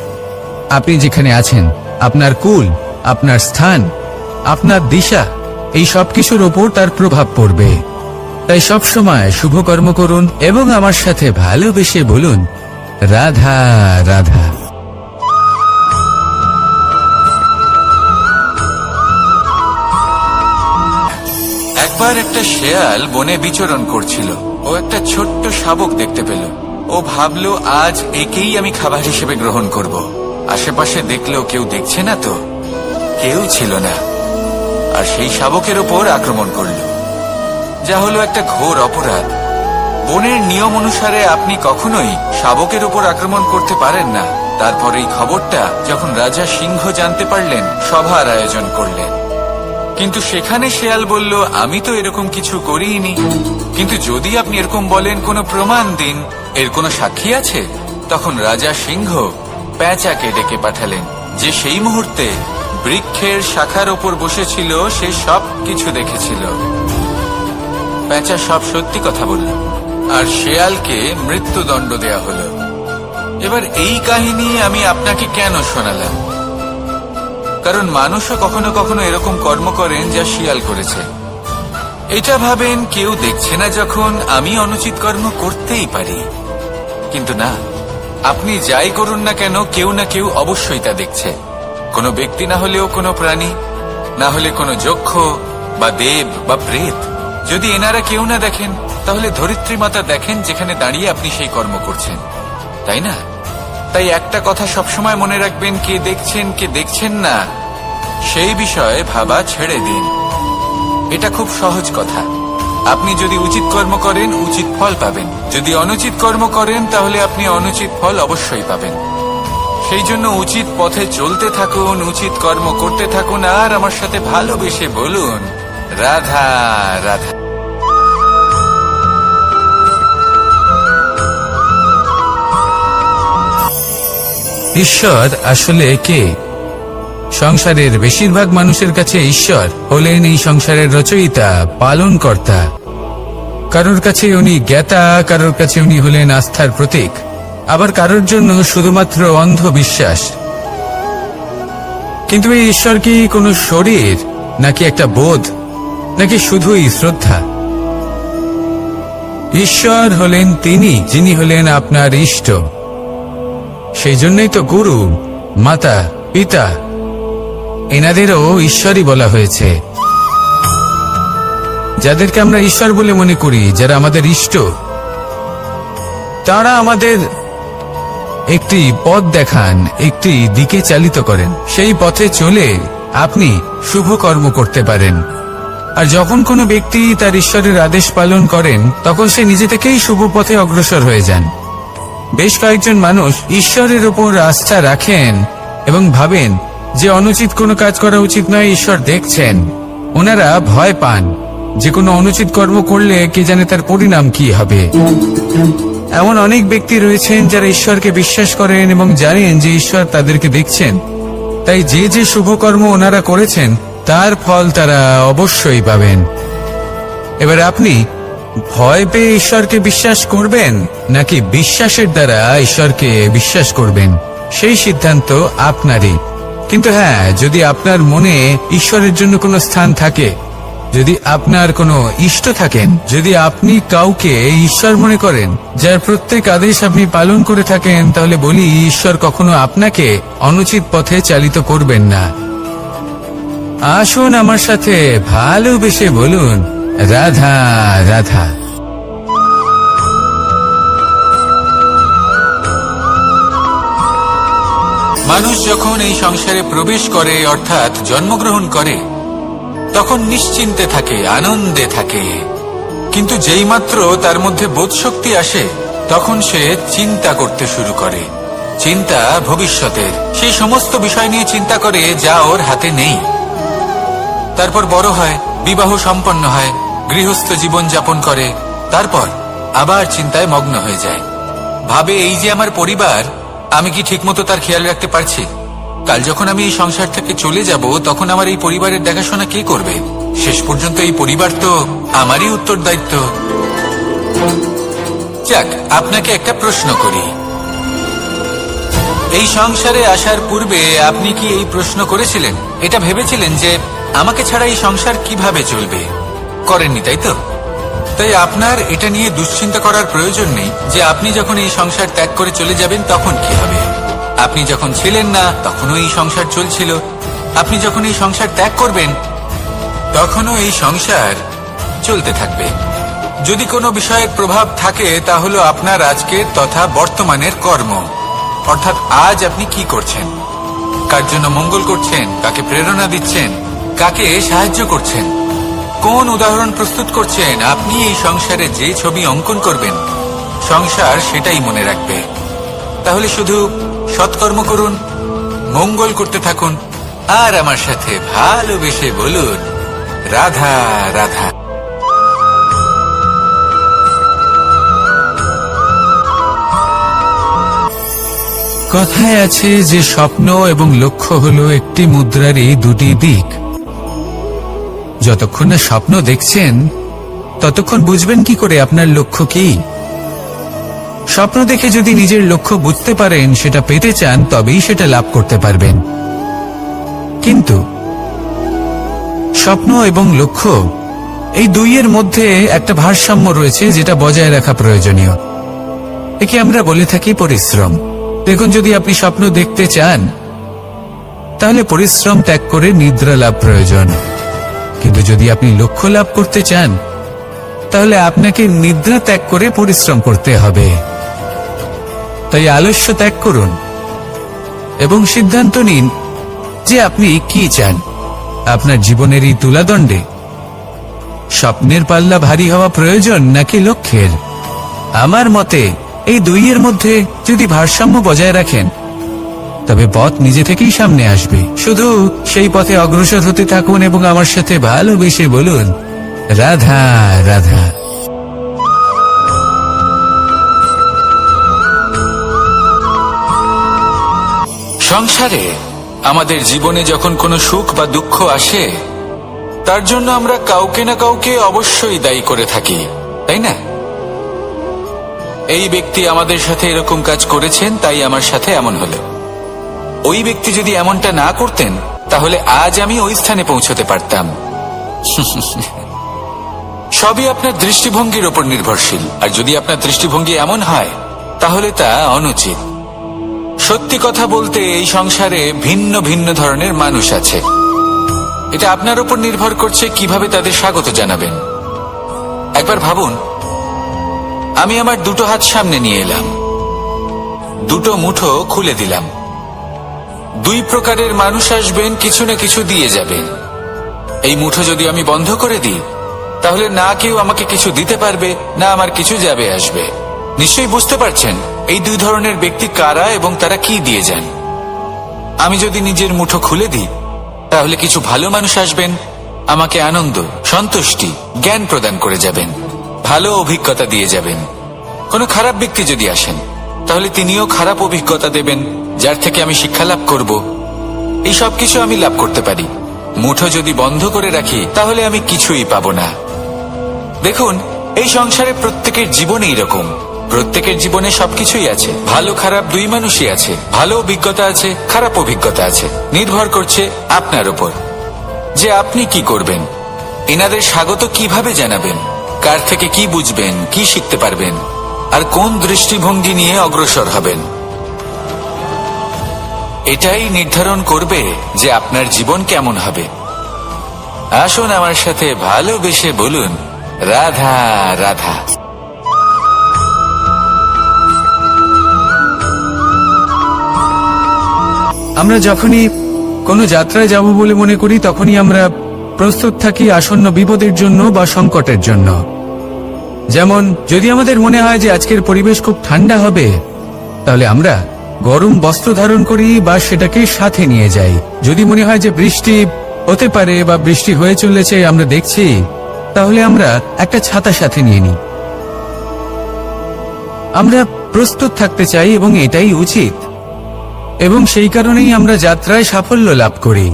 আপনি যেখানে আছেন, আপনার কুল, আপনার স্থান, আপনার দিশা, এই সবকিছুর ওপর তার প্রভাব পড়বে। তাই সবসময় শুভ কর্ম করুন এবং আমার সাথে ভালোবেসে বলুন, রাধা রাধা। একবার একটা শেয়াল বনে বিচরণ করছিল। ও একটা ছোট্ট শাবক দেখতে পেল। ও ভাবলো, আজ একেই আমি খাবার হিসেবে গ্রহণ করব। আশেপাশে দেখলো কেউ দেখছে না, তো কেউ ছিল না, আর সেই শাবকের ওপর আক্রমণ করলো, যা হলো একটা ঘোর অপরাধ। বনের নিয়ম অনুসারে আপনি কখনোই শাবকের উপর আক্রমণ করতে পারেন না। তারপর এই খবরটা যখন রাজা সিংহ জানতে পারলেন, সভার আয়োজন করলেন। কিন্তু সেখানে শেয়াল বলল, আমি তো এরকম কিছু করিনি। কিন্তু যদি আপনি এরকম বলেন, কোনো প্রমাণ দিন, এর কোনো সাক্ষী আছে? তখন রাজা সিংহ পেঁচাকে ডেকে পাঠালেন, যে সেই মুহূর্তে বৃক্ষের শাখার ওপর বসেছিল। সে সব কিছু দেখেছিল। পেঁচা সব সত্যি কথা বলল, আর শেয়ালকে মৃত্যুদণ্ড দেয়া হলো। এবার এই কাহিনী আমি আপনাকে কেন শোনালাম? কারণ মানুষও কখনো কখনো এরকম কর্ম করেন যা শিয়াল করেছে। এটা ভাবেন কেউ দেখছে না, যখন আমি অনুচিত কর্ম করতেই পারি। কিন্তু না, আপনি যাই করুন না কেন, কেউ না কেউ অবশ্যই তা দেখছে। কোনো ব্যক্তি না হলেও কোনো প্রাণী, না হলে কোনো যক্ষ বা দেব বা প্রেত। যদি এনারা কেউ না দেখেন, তাহলে ধরিত্রী মাতা দেখেন, যেখানে দাঁড়িয়ে আপনি সেই কর্ম করছেন, তাই না? তাই একটা কথা সবসময় মনে রাখবেন, কে দেখছেন কে দেখছেন না সেই বিষয়ে ভাবা ছেড়ে দিন। এটা খুব সহজ কথা। আপনি যদি উচিত কর্ম করেন, উচিত ফল পাবেন। যদি অনুচিত কর্ম করেন, তাহলে আপনি অনুচিত ফল অবশ্যই পাবেন। সেই জন্য উচিত পথে চলতে থাকুন, উচিত কর্ম করতে থাকুন, আর আমার সাথে ভালোবেসে বলুন, রাধা রাধা। ঈশ্বর আসলে কে? সংসারের বেশিরভাগ মানুষের কাছে ঈশ্বর হলেন এই সংসারের রচয়িতা, পালনকর্তা। কারোর কাছে উনি জ্ঞাতা, কারোর কাছে উনি হলেন আস্থার প্রতীক, আবার কারোর জন্য শুধুমাত্র অন্ধ বিশ্বাস। কিন্তু এই ঈশ্বর কি কোনো শরীর, নাকি একটা বোধ, নাকি শুধুই শ্রদ্ধা? ঈশ্বর হলেন তিনি, যিনি হলেন আপনার ইষ্ট। সেই জন্যই তো গুরু, মাতা, পিতা এনাদেরও ঈশ্বরই বলা হয়েছে। যাদেরকে আমরা ঈশ্বর বলে মনে করি, যারা আমাদের ইষ্ট, তারা আমাদের একটি পথ দেখান, একটি দিকে চালিত করেন। সেই পথে চলে আপনি শুভ কর্ম করতে পারেন। আর যখন কোনো ব্যক্তি তার ঈশ্বরের আদেশ পালন করেন, তখন সে নিজে থেকেই শুভ পথে অগ্রসর হয়ে যান। বেশ কয়েকজন মানুষ ঈশ্বরের উপর আস্থা রাখেন এবং ভাবেন যে অনুচিত কোনো কাজ করা উচিত নয়, ঈশ্বর দেখছেন। ওনারা ভয় পান যে কোনো অনুচিত কর্ম করলে কে জানে তার পরিণাম কি হবে। এমন অনেক ব্যক্তি রয়েছেন যারা ঈশ্বরকে বিশ্বাস করেন এবং জানেন যে ঈশ্বর তাদেরকে দেখছেন। তাই যে যে শুভ কর্ম ওনারা করেছেন, তার ফল তারা অবশ্যই পাবেন। এবার আপনি ভয় পেয়ে ঈশ্বরকে বিশ্বাস করবেন, নাকি বিশ্বাসের দ্বারা ঈশ্বরকে বিশ্বাস করবেন, সেই সিদ্ধান্ত আপনারই। কিন্তু হ্যাঁ, যদি আপনার মনে ঈশ্বরের জন্য কোনো স্থান থাকে, যদি আপনার কোনো ইষ্ট থাকেন, যদি আপনি কাউকে ঈশ্বর মনে করেন, যার প্রত্যেক আদেশ আপনি পালন করে থাকেন, তাহলে বলি, ঈশ্বর কখনো আপনাকে অনুচিত পথে চালিত করবেন না। আসুন আমার সাথে ভালোবেসে বলুন, রাধা রাধা। মানুষ যখন এই সংসারে প্রবেশ করে, অর্থাৎ জন্মগ্রহণ করে, তখন নিশ্চিন্তে থাকে, আনন্দে থাকে। কিন্তু যেই মাত্র তার মধ্যে বোধশক্তি আসে, তখন সে চিন্তা করতে শুরু করে। চিন্তা ভবিষ্যতের, সেই সমস্ত বিষয় নিয়ে চিন্তা করে যা ওর হাতে নেই। তারপর বড় হয়, বিবাহ সম্পন্ন হয়, গৃহস্থ জীবন যাপন করে, তারপর আবার চিন্তায় মগ্ন হয়ে যায়। ভাবে, এই যে আমার পরিবার, আমি কি ঠিকমতো তার খেয়াল রাখতে পারছি? কাল যখন আমি এই সংসার থেকে চলে যাব, তখন আমার এই পরিবারের দেখাশোনা কে করবে? শেষ পর্যন্ত এই পরিবার তো আমারই উত্তরদায়িত্ব। যাক, আপনাকে একটা প্রশ্ন করি। এই সংসারে আসার পূর্বে আপনি কি এই প্রশ্ন করেছিলেন, এটা ভেবেছিলেন যে আমাকে ছাড়া এই সংসার কিভাবে চলবে? করেননি, তাই তো? তাই আপনার এটা নিয়ে দুশ্চিন্তা করার প্রয়োজন নেই যে আপনি যখন এই সংসার ত্যাগ করে চলে যাবেন, তখন কি হবে। আপনি যখন ছিলেন না, তখনও এই সংসার চলছিল। আপনি যখন এই সংসার ত্যাগ করবেন, তখনও এই সংসার চলতে থাকবে। যদি কোনো বিষয়ের প্রভাব থাকে তা হলো আপনার আজকের তথা বর্তমানের কর্ম, অর্থাৎ আজ আপনি কি করছেন, কার জন্য মঙ্গল করছেন, কাকে প্রেরণা দিচ্ছেন, কাকে সাহায্য করছেন, কোন উদাহরণ প্রস্তুত করছেন। আপনি এই সংসারে যে ছবি অঙ্কন করবেন, সংসার সেটাই মনে রাখবে। তাহলে শুধু সৎকর্ম করুন, মঙ্গল করতে থাকুন, আর আমার সাথে ভালোবেসে বলুন রাধা রাধা। কথায় আছে যে স্বপ্ন এবং লক্ষ্য হলো একটি মুদ্রারই দুটি দিক। যতক্ষণ না স্বপ্ন দেখছেন ততক্ষণ বুঝবেন কি করে আপনার লক্ষ্য কি। স্বপ্ন দেখে যদি নিজের লক্ষ্য বুঝতে পারেন, সেটা পেতে চান, তবেই সেটা লাভ করতে পারবেন। কিন্তু স্বপ্ন এবং লক্ষ্য এই দুইয়ের মধ্যে একটা ভারসাম্য রয়েছে, যেটা বজায় রাখা প্রয়োজনীয়। একে আমরা বলে থাকি পরিশ্রম। দেখুন, যদি আপনি স্বপ্ন দেখতে চান তাহলে পরিশ্রম ত্যাগ করে নিদ্রা লাভ প্রয়োজন। কিন্তু যদি আপনি লক্ষ্য লাভ করতে চান তাহলে আপনাকে নিদ্রা ত্যাগ করে পরিশ্রম করতে হবে। তাই আলস্য ত্যাগ করুন এবং সিদ্ধান্ত নিন যে আপনি কি চান। আপনার জীবনের এই তুলাদণ্ডে স্বপ্নের পাল্লা ভারী হওয়া প্রয়োজন নাকি লক্ষ্যের? আমার মতে এই দুইয়ের মধ্যে যদি ভারসাম্য বজায় রাখেন তবে পথ নিজে থেকেই সামনে আসবে। শুধু সেই পথে অগ্রসর হতে থাকুন এবং আমার সাথে ভালোবেসে বলুন রাধা রাধা। সংসারে আমাদের জীবনে যখন কোনো সুখ বা দুঃখ আসে, তার জন্য আমরা কাউকে না কাউকে অবশ্যই দায়ী করে থাকি, তাই না? এই ব্যক্তি আমাদের সাথে এরকম কাজ করেছেন, তাই আমার সাথে এমন হলো। ওই ব্যক্তি যদি এমনটা না করতেন তাহলে আজ আমি ওই স্থানে পৌঁছতে পারতাম। সবই আপনার দৃষ্টিভঙ্গির উপর নির্ভরশীল, আর যদি আপনার দৃষ্টিভঙ্গি এমন হয় তাহলে তা অনুচিত। সত্যি কথা বলতে এই সংসারে ভিন্ন ভিন্ন ধরনের মানুষ আছে। এটা আপনার উপর নির্ভর করছে কিভাবে তাদের স্বাগত জানাবেন। একবার ভাবুন, আমি আমার দুটো হাত সামনে নিয়ে এলাম, দুটো মুঠো খুলে দিলাম। দুই প্রকারের মানুষ আসবেন, কিছু না কিছু দিয়ে যাবেন। এই মুঠো যদি আমি বন্ধ করে দিই তাহলে না কেউ আমাকে কিছু দিতে পারবে, না আমার কিছু যাবে আসবে। নিশ্চয়ই বুঝতে পারছেন এই দুই ধরনের ব্যক্তি কারা এবং তারা কি দিয়ে যান। আমি যদি নিজের মুঠো খুলে দিই তাহলে কিছু ভালো মানুষ আসবেন, আমাকে আনন্দ, সন্তুষ্টি, জ্ঞান প্রদান করে যাবেন, ভালো অভিজ্ঞতা দিয়ে যাবেন। কোনো খারাপ ব্যক্তি যদি আসেন তাহলে তিনিও খারাপ অভিজ্ঞতা দেবেন, যার থেকে আমি শিক্ষা লাভ করব। এই সব কিছু আমি লাভ করতে পারি। মুঠো যদি বন্ধ করে রাখি তাহলে আমি কিছুই পাবো না। দেখুন, এই সংসারে প্রত্যেকের জীবনে এরকম। প্রত্যেকের জীবনে সবকিছুই আছে, ভালো খারাপ দুই মানুষই আছে, ভালো অভিজ্ঞতা আছে, খারাপ অভিজ্ঞতা আছে। নির্ভর করছে আপনার উপর যে আপনি কি করবেন, এনাদের স্বাগত কিভাবে জানাবেন, কার থেকে কি বুঝবেন, কি শিখতে পারবেন, আর কোন দৃষ্টিভঙ্গি নিয়ে অগ্রসর হবেন। এটাই নির্ধারণ করবে যে আপনার জীবন কেমন হবে। আসুন আমার সাথে ভালোবেসে বলুন রাধা রাধা। আমরা যখনই কোনো যাত্রায় যাব বলে মনে করি তখনই আমরা প্রস্তুত থাকি আসন্ন বিপদের জন্য বা সংকটের জন্য। যেমন যদি আমাদের মনে হয় যে আজকের পরিবেশ খুব ঠান্ডা হবে তাহলে আমরা গরম বস্ত্র ধারণ করি বা সেটাকে সাথে নিয়ে যাই। যদি মনে হয় যে বৃষ্টি হতে পারে বা বৃষ্টি হয়ে চলেছে আমরা দেখছি, তাহলে আমরা একটা ছাতা সাথে নিয়ে নিই। আমরা প্রস্তুত থাকতে চাই এবং এটাই উচিত, এবং সেই কারণেই আমরা যাত্রায় সাফল্য লাভ করি।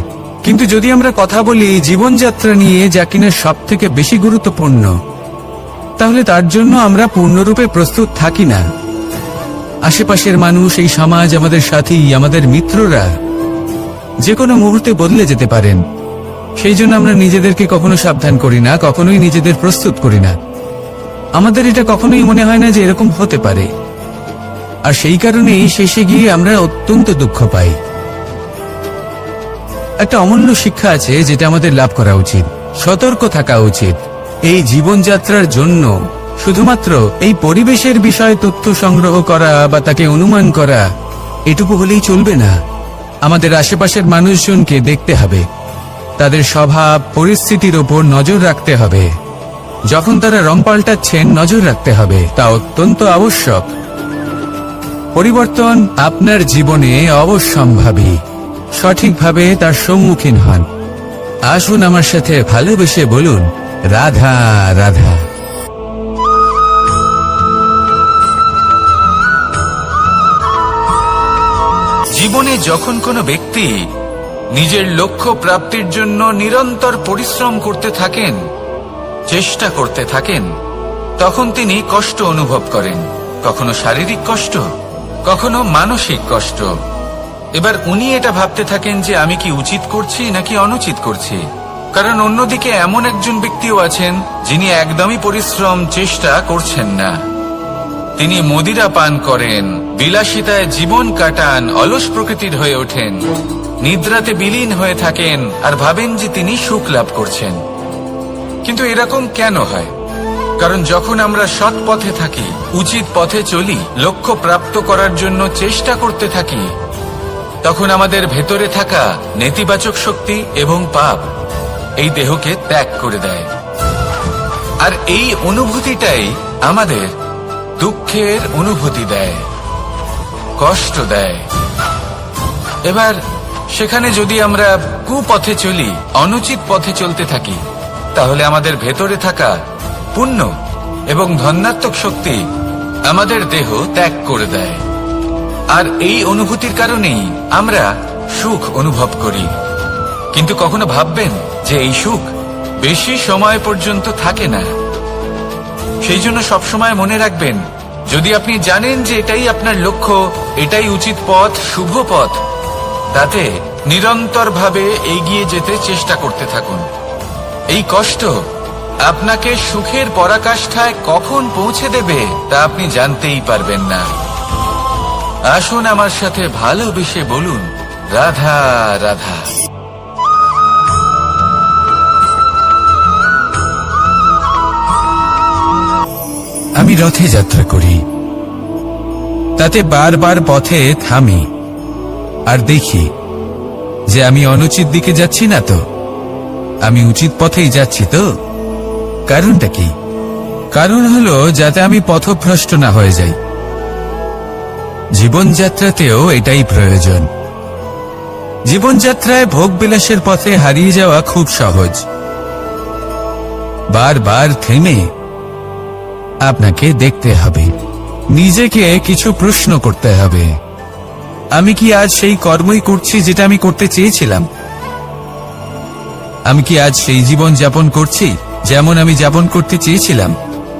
কিন্তু যদি আমরা কথা বলি জীবনযাত্রা নিয়ে, যা কিনা সব থেকে বেশি গুরুত্বপূর্ণ, তাহলে তার জন্য আমরা পূর্ণরূপে প্রস্তুত থাকি না। আশেপাশের মানুষ, এই সমাজ, আমাদের সাথী, আমাদের মিত্ররা যে কোনো মুহূর্তে বদলে যেতে পারেন। সেই জন্য আমরা নিজেদেরকে কখনো সাবধান করি না, কখনোই নিজেদের প্রস্তুত করি না। আমাদের এটা কখনোই মনে হয় না যে এরকম হতে পারে, আর সেই কারণেই শেষে গিয়ে আমরা অত্যন্ত দুঃখ পাই। একটা অমূল্য শিক্ষা আছে যেটা আমাদের লাভ করা উচিত। সতর্ক থাকা উচিত। এই জীবনযাত্রার জন্য শুধুমাত্র এই পরিবেশের বিষয়ে তথ্য সংগ্রহ করা বা তাকে অনুমান করা এটুকু হলেই চলবে না। আমাদের আশেপাশের মানুষজনকে দেখতে হবে, তাদের স্বভাব পরিস্থিতির ওপর নজর রাখতে হবে। যখন তারা রং পাল্টাচ্ছেন নজর রাখতে হবে, তা অত্যন্ত আবশ্যক। পরিবর্তন আপনার জীবনে অবশ্যম্ভাবী, সঠিকভাবে তার সম্মুখীন হন। আসুন আমার সাথে ভালোবেসে বলুন, রাধা রাধা। জীবনে যখন কোনো ব্যক্তি নিজের লক্ষ্য প্রাপ্তির জন্য নিরন্তর পরিশ্রম করতে থাকেন, চেষ্টা করতে থাকেন, তখন তিনি কষ্ট অনুভব করেন, কখনো শারীরিক কষ্ট, কখনো মানসিক কষ্ট। এবার উনি এটা ভাবতে থাকেন যে আমি কি উচিত করছি নাকি অনুচিত করছি। কারণ অন্যদিকে এমন একজন ব্যক্তিও আছেন যিনি একদমই পরিশ্রম চেষ্টা করছেন না। তিনি মদিরা পান করেন, বিলাসিতায় জীবন কাটান, অলস প্রকৃতির হয়ে ওঠেন, নিদ্রাতে বিলীন হয়ে থাকেন আর ভাবেন যে তিনি সুখ লাভ করছেন। কিন্তু এরকম কেন হয়? কারণ যখন আমরা সৎ পথে থাকি, উচিত পথে চলি, লক্ষ্য প্রাপ্ত করার জন্য চেষ্টা করতে থাকি, তখন আমাদের ভেতরে থাকা নেতিবাচক শক্তি এবং পাপ এই দেহকে ত্যাগ করে দেয়। আর এই অনুভূতিটাই আমাদের দুঃখের অনুভূতি দেয়, কষ্ট দেয়। এবার সেখানে যদি আমরা কুপথে চলি, অনুচিত পথে চলতে থাকি, তাহলে আমাদের ভেতরে থাকা পুণ্য এবং ধনাত্মক শক্তি আমাদের দেহ ত্যাগ করে দেয়। আর এই অনুভূতির কারণেই আমরা সুখ অনুভব করি। কিন্তু কখনো ভাববেন যে এই সুখ বেশি সময় পর্যন্ত থাকে না। সেই জন্য সবসময় মনে রাখবেন, যদি আপনি জানেন যে এটাই আপনার লক্ষ্য, এটাই উচিত পথ, শুভ পথ, তাতে নিরন্তরভাবে এগিয়ে যেতে চেষ্টা করতে থাকুন। এই কষ্ট আপনাকে সুখের পরাকাষ্ঠায় কখন পৌঁছে দেবে তা আপনি জানতেই পারবেন না। আসুন আমার সাথে ভালোবেসে বলুন, রাধা রাধা। আমি রথে যাত্রা করি, তাতে বারবার পথে থামি আর দেখি যে আমি অনুচিত দিকে যাচ্ছি না তো, আমি উচিত পথেই যাচ্ছি তো। কারণটা কি? কারণ হলো যাতে আমি পথভ্রষ্ট না হয়ে যাই। জীবনযাত্রাতেও এটাই প্রয়োজন। জীবনযাত্রায় ভোগবিলাসের পথে হারিয়ে যাওয়া খুব সহজ। বারবার থেমে আপনাকে দেখতে হবে, নিজেকে কিছু প্রশ্ন করতে হবে। আমি কি আজ সেই কর্মই করছি যেটা আমি করতে চেয়েছিলাম? আমি কি আজ সেই জীবন যাপন করছি যেমন আমি যাপন করতে চেয়েছিলাম?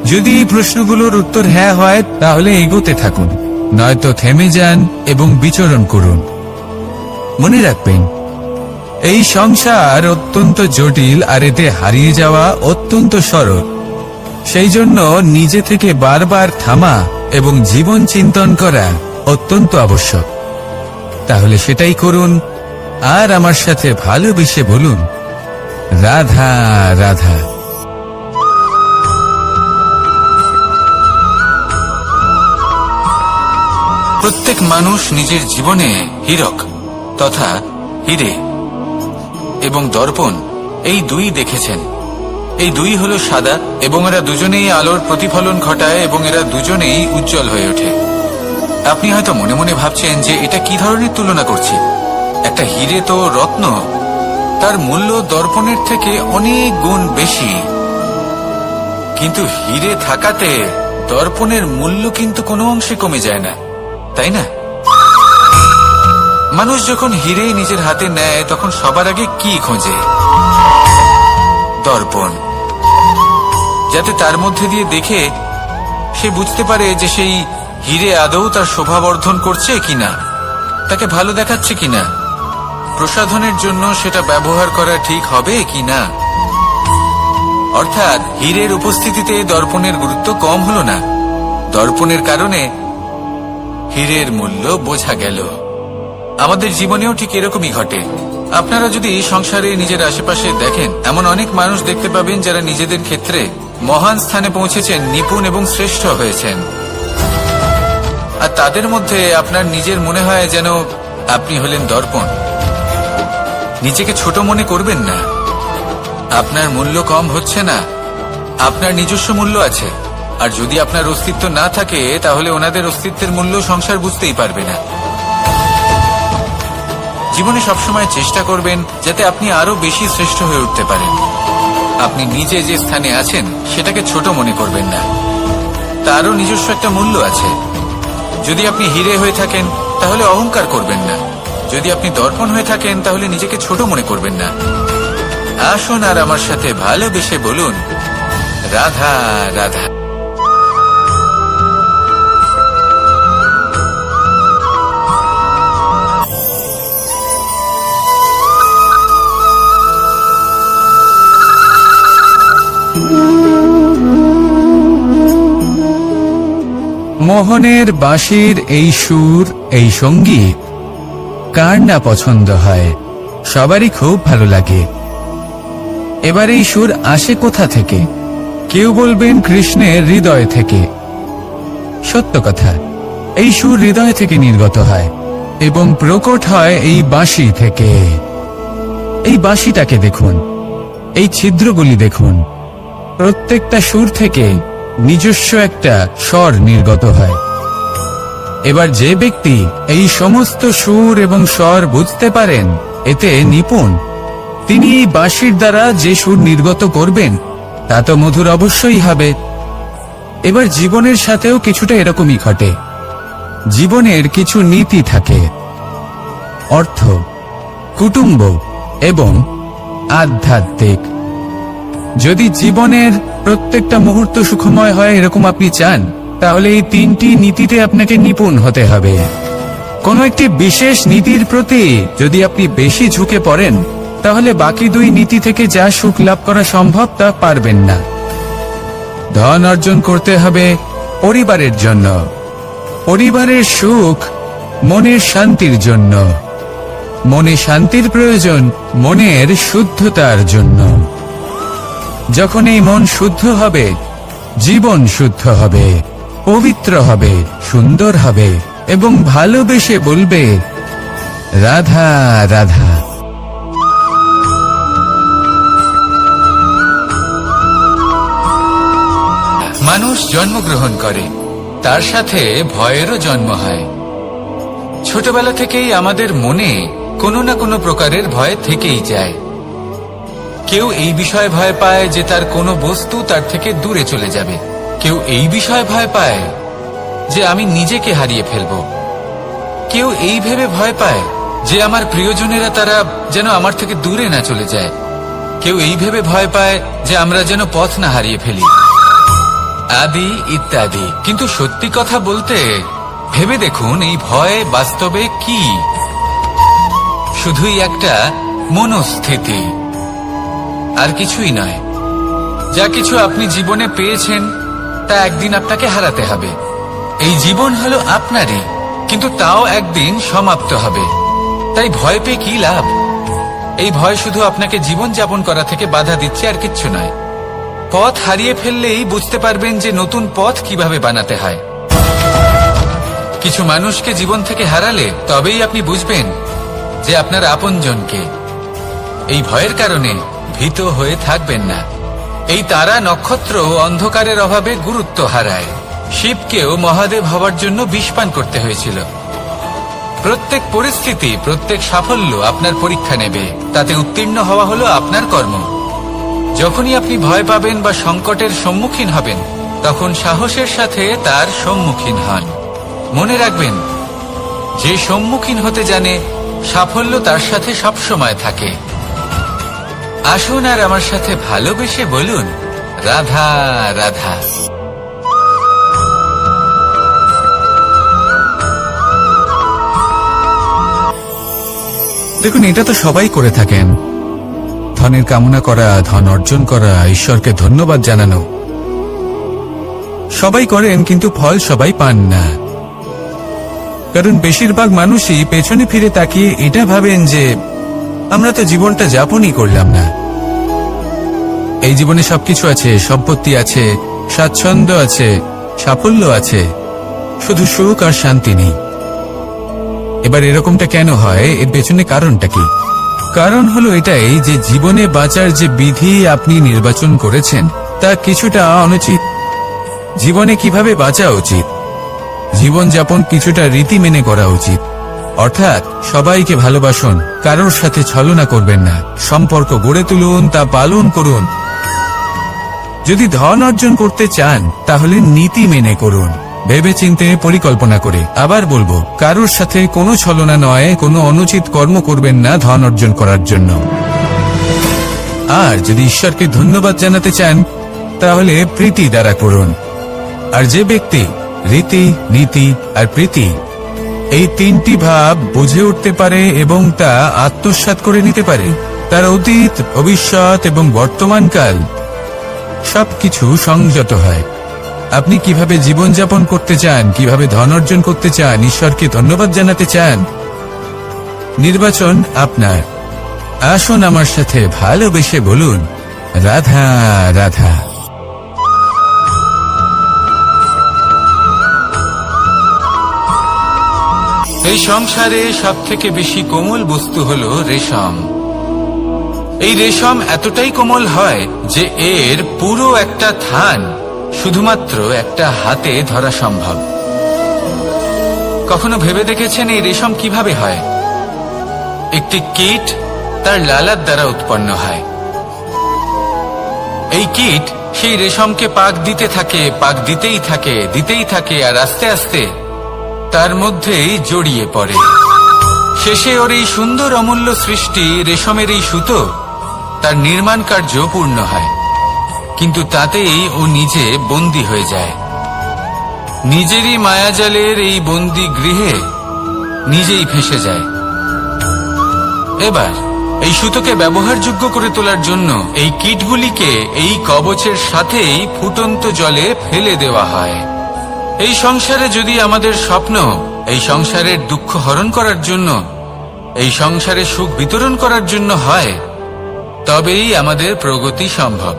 যদি এই প্রশ্নগুলোর উত্তর হ্যাঁ হয়, তাহলে এগোতে থাকুন, নয়তো থেমে যান এবং বিচরণ করুন। মনে রাখবেন, এই সংসার অত্যন্ত জটিল আর এতে হারিয়ে যাওয়া অত্যন্ত সরল। সেই জন্য নিজে থেকে বারবার থামা এবং জীবন চিন্তন করা অত্যন্ত আবশ্যক। তাহলে সেটাই করুন আর আমার সাথে ভালোবেসে বলুন, রাধা রাধা। প্রত্যেক মানুষ নিজের জীবনে হীরক তথা হীরে এবং দর্পণ এই দুই দেখেছেন। এই দুই হলো সাদা এবং এরা দুজনেই আলোর প্রতিফলন ঘটায় এবং এরা দুজনেই উজ্জ্বল হয়ে ওঠে। আপনি হয়তো মনে মনে ভাবছেন যে এটা কি ধরনের তুলনা করছি। একটা হীরে তো রত্ন, তার মূল্য দর্পণের থেকে অনেক গুণ বেশি। কিন্তু হীরে থাকাতে দর্পণের মূল্য কিন্তু কোনো অংশে কমে যায় না, তাই না? মানুষ যখন হীরে নিজের হাতে নেয় তখন সবার আগে কি খোঁজে? দর্পণ, যাতে তার মধ্যে দিয়ে দেখে সে বুঝতে পারে যে সেই হীরে আদৌ তার শোভাবর্ধন করছে কিনা, তাকে ভালো দেখাচ্ছে কিনা, প্রসাধনের জন্য সেটা ব্যবহার করা ঠিক হবে কিনা। অর্থাৎ হীরের উপস্থিতিতে দর্পণের গুরুত্ব কম হলো না, দর্পণের কারণে হীরের মূল্য বোঝা গেল। আমাদের জীবনেও ঠিক এরকমই ঘটে। আপনারা যদি সংসারে নিজের আশেপাশে দেখেন, এমন অনেক মানুষ দেখতে পাবেন যারা নিজেদের ক্ষেত্রে মহান স্থানে পৌঁছেছেন, নিপুণ এবং শ্রেষ্ঠ হয়েছেন। আর তাদের মধ্যে আপনার নিজের মনে হয় যেন আপনি হলেন দর্পণ। নিজেকে ছোট মনে করবেন না। আপনার মূল্য কম হচ্ছে না, আপনার নিজস্ব মূল্য আছে। আর যদি আপনার অস্তিত্ব না থাকে, তাহলে ওনাদের অস্তিত্বের মূল্য সংসার বুঝতেই পারবে না। জীবনে সবসময় চেষ্টা করবেন যাতে আপনি আরো বেশি শ্রেষ্ঠ হয়ে উঠতে পারেন। আপনি নিজে যে স্থানে আছেন সেটাকে ছোট মনে করবেন না, তারও নিজস্ব একটা মূল্য আছে। যদি আপনি হিরে হয়ে থাকেন তাহলে অহংকার করবেন না, যদি আপনি দর্পণ হয়ে থাকেন তাহলে নিজেকে ছোট মনে করবেন না। আসুন আর আমার সাথে ভালোবেসে বলুন, রাধা রাধা। মোহনের বাঁশির এই সুর, এই সঙ্গীত কার না পছন্দ হয়, সবারই খুব ভালো লাগে। এবার এই সুর আসে কোথা থেকে? কেউ বলবেন কৃষ্ণের হৃদয় থেকে। সত্য কথা, এই সুর হৃদয় থেকে নির্গত হয় এবং প্রকট হয় এই বাঁশি থেকে। এই বাঁশিটাকে দেখুন, এই ছিদ্রগুলি দেখুন, প্রত্যেকটা সুর থেকে নিজস্ব একটা স্বর নির্গত হয়। এবার যে ব্যক্তি এই সমস্ত সুর এবং স্বর বুঝতে পারেন, এতে নিপুণ, তিনি এই বাঁশির দ্বারা যে সুর নির্গত করবেন তা তো মধুর অবশ্যই হবে। এবার জীবনের সাথেও কিছুটা এরকমই ঘটে। জীবনের কিছু নীতি থাকে, অর্থ, কুটুম্ব এবং আধ্যাত্মিক। যদি জীবনের প্রত্যেকটা মুহূর্ত সুখময় হয় এরকম আপনি চান, তাহলে এই তিনটি নীতিতে আপনাকে নিপুণ হতে হবে। কোনো একটি বিশেষ নীতির প্রতি যদি আপনি বেশি ঝুঁকে পড়েন, তাহলে বাকি দুই নীতি থেকে যা সুখ লাভ করা সম্ভব তা পারবেন না। ধন অর্জন করতে হবে পরিবারের জন্য, পরিবারের সুখ মনের শান্তির জন্য, মনে শান্তির প্রয়োজন মনের শুদ্ধতার জন্য। যখন এই মন শুদ্ধ হবে, জীবন শুদ্ধ হবে, পবিত্র হবে, সুন্দর হবে এবং ভালোবেসে বলবে, রাধা রাধা। মানুষ জন্মগ্রহণ করে, তার সাথে ভয়েরও জন্ম হয়। ছোটবেলা থেকেই আমাদের মনে কোনো না কোনো প্রকারের ভয় থেকেই যায়। কেউ এই বিষয়ে ভয় পায় যে তার কোনো বস্তু তার থেকে দূরে চলে যাবে। কেউ এই বিষয়ে ভয় পায় যে আমি নিজেকে হারিয়ে ফেলব। কেউ এই ভেবে ভয় পায় যে আমার প্রিয়জনেরা তারা যেন আমার থেকে দূরে না চলে যায়। কেউ এই ভেবে ভয় পায় যে আমরা যেন পথ না হারিয়ে ফেলি, আদি ইত্যাদি। কিন্তু সত্যি কথা বলতে, ভেবে দেখুন এই ভয় বাস্তবে কি? শুধুই একটা মনস্থিতি, আর কিছুই নয়। যা কিছু আপনি জীবনে পেয়েছেন তা একদিন আপনাকে হারাতে হবে। এই জীবন হলো আপনারই, কিন্তু তাও একদিন সমাপ্ত হবে। তাই ভয় পেয়ে কি লাভ? এই ভয় শুধু আপনাকে জীবন যাপন করা থেকে বাধা দিচ্ছে, আর কিচ্ছু নয়। পথ হারিয়ে ফেললেই বুঝতে পারবেন যে নতুন পথ কিভাবে বানাতে হয়। কিছু মানুষকে জীবন থেকে হারালে তবেই আপনি বুঝবেন যে আপনার আপনজনকে। এই ভয়ের কারণে ভীত হয়ে থাকবেন না। এই তারা নক্ষত্র অন্ধকারের অভাবে গুরুত্ব হারায়। শিবকেও মহাদেব হওয়ার জন্য বিষপান করতে হয়েছিল। প্রত্যেক পরিস্থিতি, প্রত্যেক সাফল্য আপনার পরীক্ষা নেবে, তাতে উত্তীর্ণ হওয়া হলো আপনার কর্ম। যখনই আপনি ভয় পাবেন বা সংকটের সম্মুখীন হবেন, তখন সাহসের সাথে তার সম্মুখীন হন। মনে রাখবেন, যে সম্মুখীন হতে জানে সাফল্য তার সাথে সবসময় থাকে। আসুন আর আমার সাথে ভালোবেসে বলুন, রাধা রাধা। দেখুন, এটা তো সবাই করে থাকেন। ধনের কামনা করা, ধন অর্জন করা, ঈশ্বরকে ধন্যবাদ জানানো, সবাই করেন, কিন্তু ফল সবাই পান না। কারণ বেশিরভাগ মানুষই পেছনে ফিরে তাকিয়ে এটা ভাবেন যে আমরা তো জীবনটা যাপনই করলাম না। এই জীবনে সবকিছু আছে, সম্পত্তি আছে, স্বাচ্ছন্দ্য আছে, সাফল্য আছে, শুধু সুখ আর শান্তি নেই। এবার এরকমটা কেন হয়? এর পেছনে কারণটা কি? কারণ হলো এটাই যে জীবনে বাঁচার যে বিধি আপনি নির্বাচন করেছেন তা কিছুটা অনুচিত। জীবনে কিভাবে বাঁচা উচিত, জীবনযাপন কিছুটা রীতি মেনে করা উচিত। অর্থাৎ সবাইকে ভালোবাসুন, কারোর সাথে ছলনা করবেন না, সম্পর্ক গড়ে তুলুন, তা পালন করুন। যদি ধন অর্জন করতে চান তাহলে নীতি মেনে করুন, ভেবেচিন্তে পরিকল্পনা করে। আবার বলবো, কারোর সাথে কোনো ছলনা নয়, কোনো অনুচিত কর্ম করবেন না ধন অর্জন করার জন্য। আর যদি ঈশ্বরকে ধন্যবাদ জানাতে চান তাহলে প্রীতি দ্বারা করুন। আর যে ব্যক্তি রীতি, নীতি আর প্রীতি এই তিনটি ভাব বুঝে উঠতে পারে এবং তা আত্মসাৎ করে নিতে পারে, তার অতীত, ভবিষ্যৎ এবং বর্তমানকাল সবকিছু সংযত হয়। আপনি কিভাবে জীবনযাপন করতে চান, কিভাবে ধন অর্জন করতে চান, ঈশ্বরকে ধন্যবাদ জানাতে চান, নির্বাচন আপনার। আসুন আমার সাথে ভালোবেসে বলুন, রাধা রাধা। এই সংসারে সবথেকে বেশি কোমল বস্তু হলো রেশম। এই রেশম এতটাই কোমল হয় যে এর পুরো একটা থান শুধুমাত্র একটা হাতে ধরা সম্ভব। কখনো ভেবে দেখেছেন এই রেশম কিভাবে হয়? একটি কীট তার লালার দ্বারা উৎপন্ন হয়। এই কীট সেই রেশমকে পাক দিতে থাকে, পাক দিতেই থাকে, দিতেই থাকে, আর আস্তে আস্তে তার মধ্যেই জড়িয়ে পড়ে। শেষে ওর এই সুন্দর অমূল্য সৃষ্টি রেশমের এই সুতো তার নির্মাণ কার্য পূর্ণ হয়, কিন্তু তাতেই ও নিজে বন্দী হয়ে যায়। নিজেরই মায়াজালের এই বন্দী গৃহে নিজেই ফেঁসে যায়। এবার এই সুতোকে ব্যবহারযোগ্য করে তোলার জন্য এই কীটগুলিকে এই কবচের সাথেই ফুটন্ত জলে ফেলে দেওয়া হয়। এই সংসারে যদি আমাদের স্বপ্ন এই সংসারের দুঃখ হরণ করার জন্য, এই সংসারে সুখ বিতরণ করার জন্য হয়, তবেই আমাদের প্রগতি সম্ভব।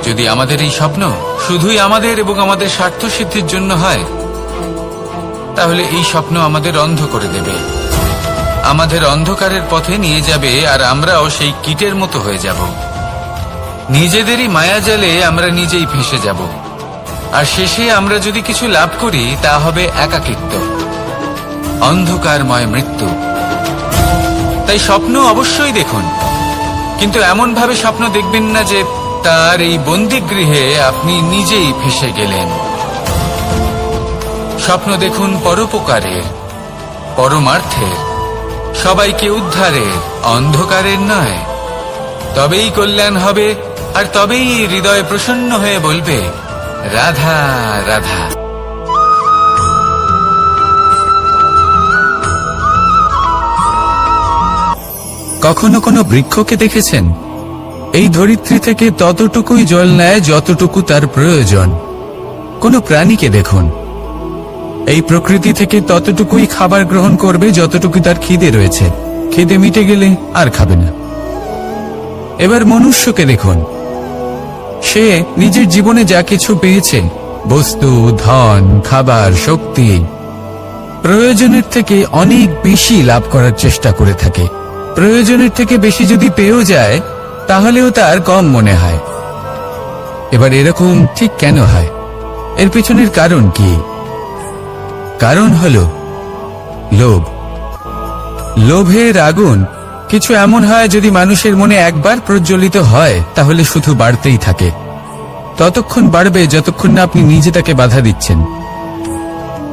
যদি আমাদের এই স্বপ্ন শুধুই আমাদের এবং আমাদের স্বার্থ সিদ্ধির জন্য হয়, তাহলে এই স্বপ্ন আমাদের অন্ধ করে দেবে, আমাদের অন্ধকারের পথে নিয়ে যাবে, আর আমরাও সেই কীটের মতো হয়ে যাব। নিজেদেরই মায়াজালে আমরা নিজেই ফেঁসে যাব, আর শেষে আমরা যদি কিছু লাভ করি তা হবে একাকিত্ব, অন্ধকারময় মৃত্যু। তাই স্বপ্ন অবশ্যই দেখুন, কিন্তু এমন ভাবে স্বপ্ন দেখবেন না যে তার এই বন্দিগৃহে আপনি নিজেই ফেঁসে গেলেন। স্বপ্ন দেখুন পরোপকারের, পরমার্থের, সবাইকে উদ্ধারের, অন্ধকারের নয়। তবেই কল্যাণ হবে, আর তবেই হৃদয় প্রসন্ন হয়ে বলবে, রাধা রাধা। কখনো কোনো বৃক্ষকে দেখেছেন? এই ধরিত্রী থেকে ততটুকুই জল নেয় যতটুকু তার প্রয়োজন। কোনো প্রাণীকে দেখুন, এই প্রকৃতি থেকে ততটুকুই খাবার গ্রহণ করবে যতটুকু তার খিদে রয়েছে। খিদে মিটে গেলে আর খাবে না। এবার মনুষ্যকে দেখুন, সে নিজের জীবনে যা কিছু পেয়েছে, বস্তু, ধন, খাবার, শক্তি, প্রয়োজনের থেকে অনেক বেশি লাভ করার চেষ্টা করে থাকে। প্রয়োজনের থেকে বেশি যদি পেয়েও যায় তাহলেও তার কম মনে হয়। এবার এরকম ঠিক কেন হয়? এর পিছনের কারণ কি? কারণ হলো লোভ। লোভের আগুন কিছু এমন হয়, যদি মানুষের মনে একবার প্রজ্বলিত হয় তাহলে শুধু বাড়তেই থাকে। ততক্ষণ বাড়বে যতক্ষণ না আপনি নিজে তাকে বাধা দিচ্ছেন।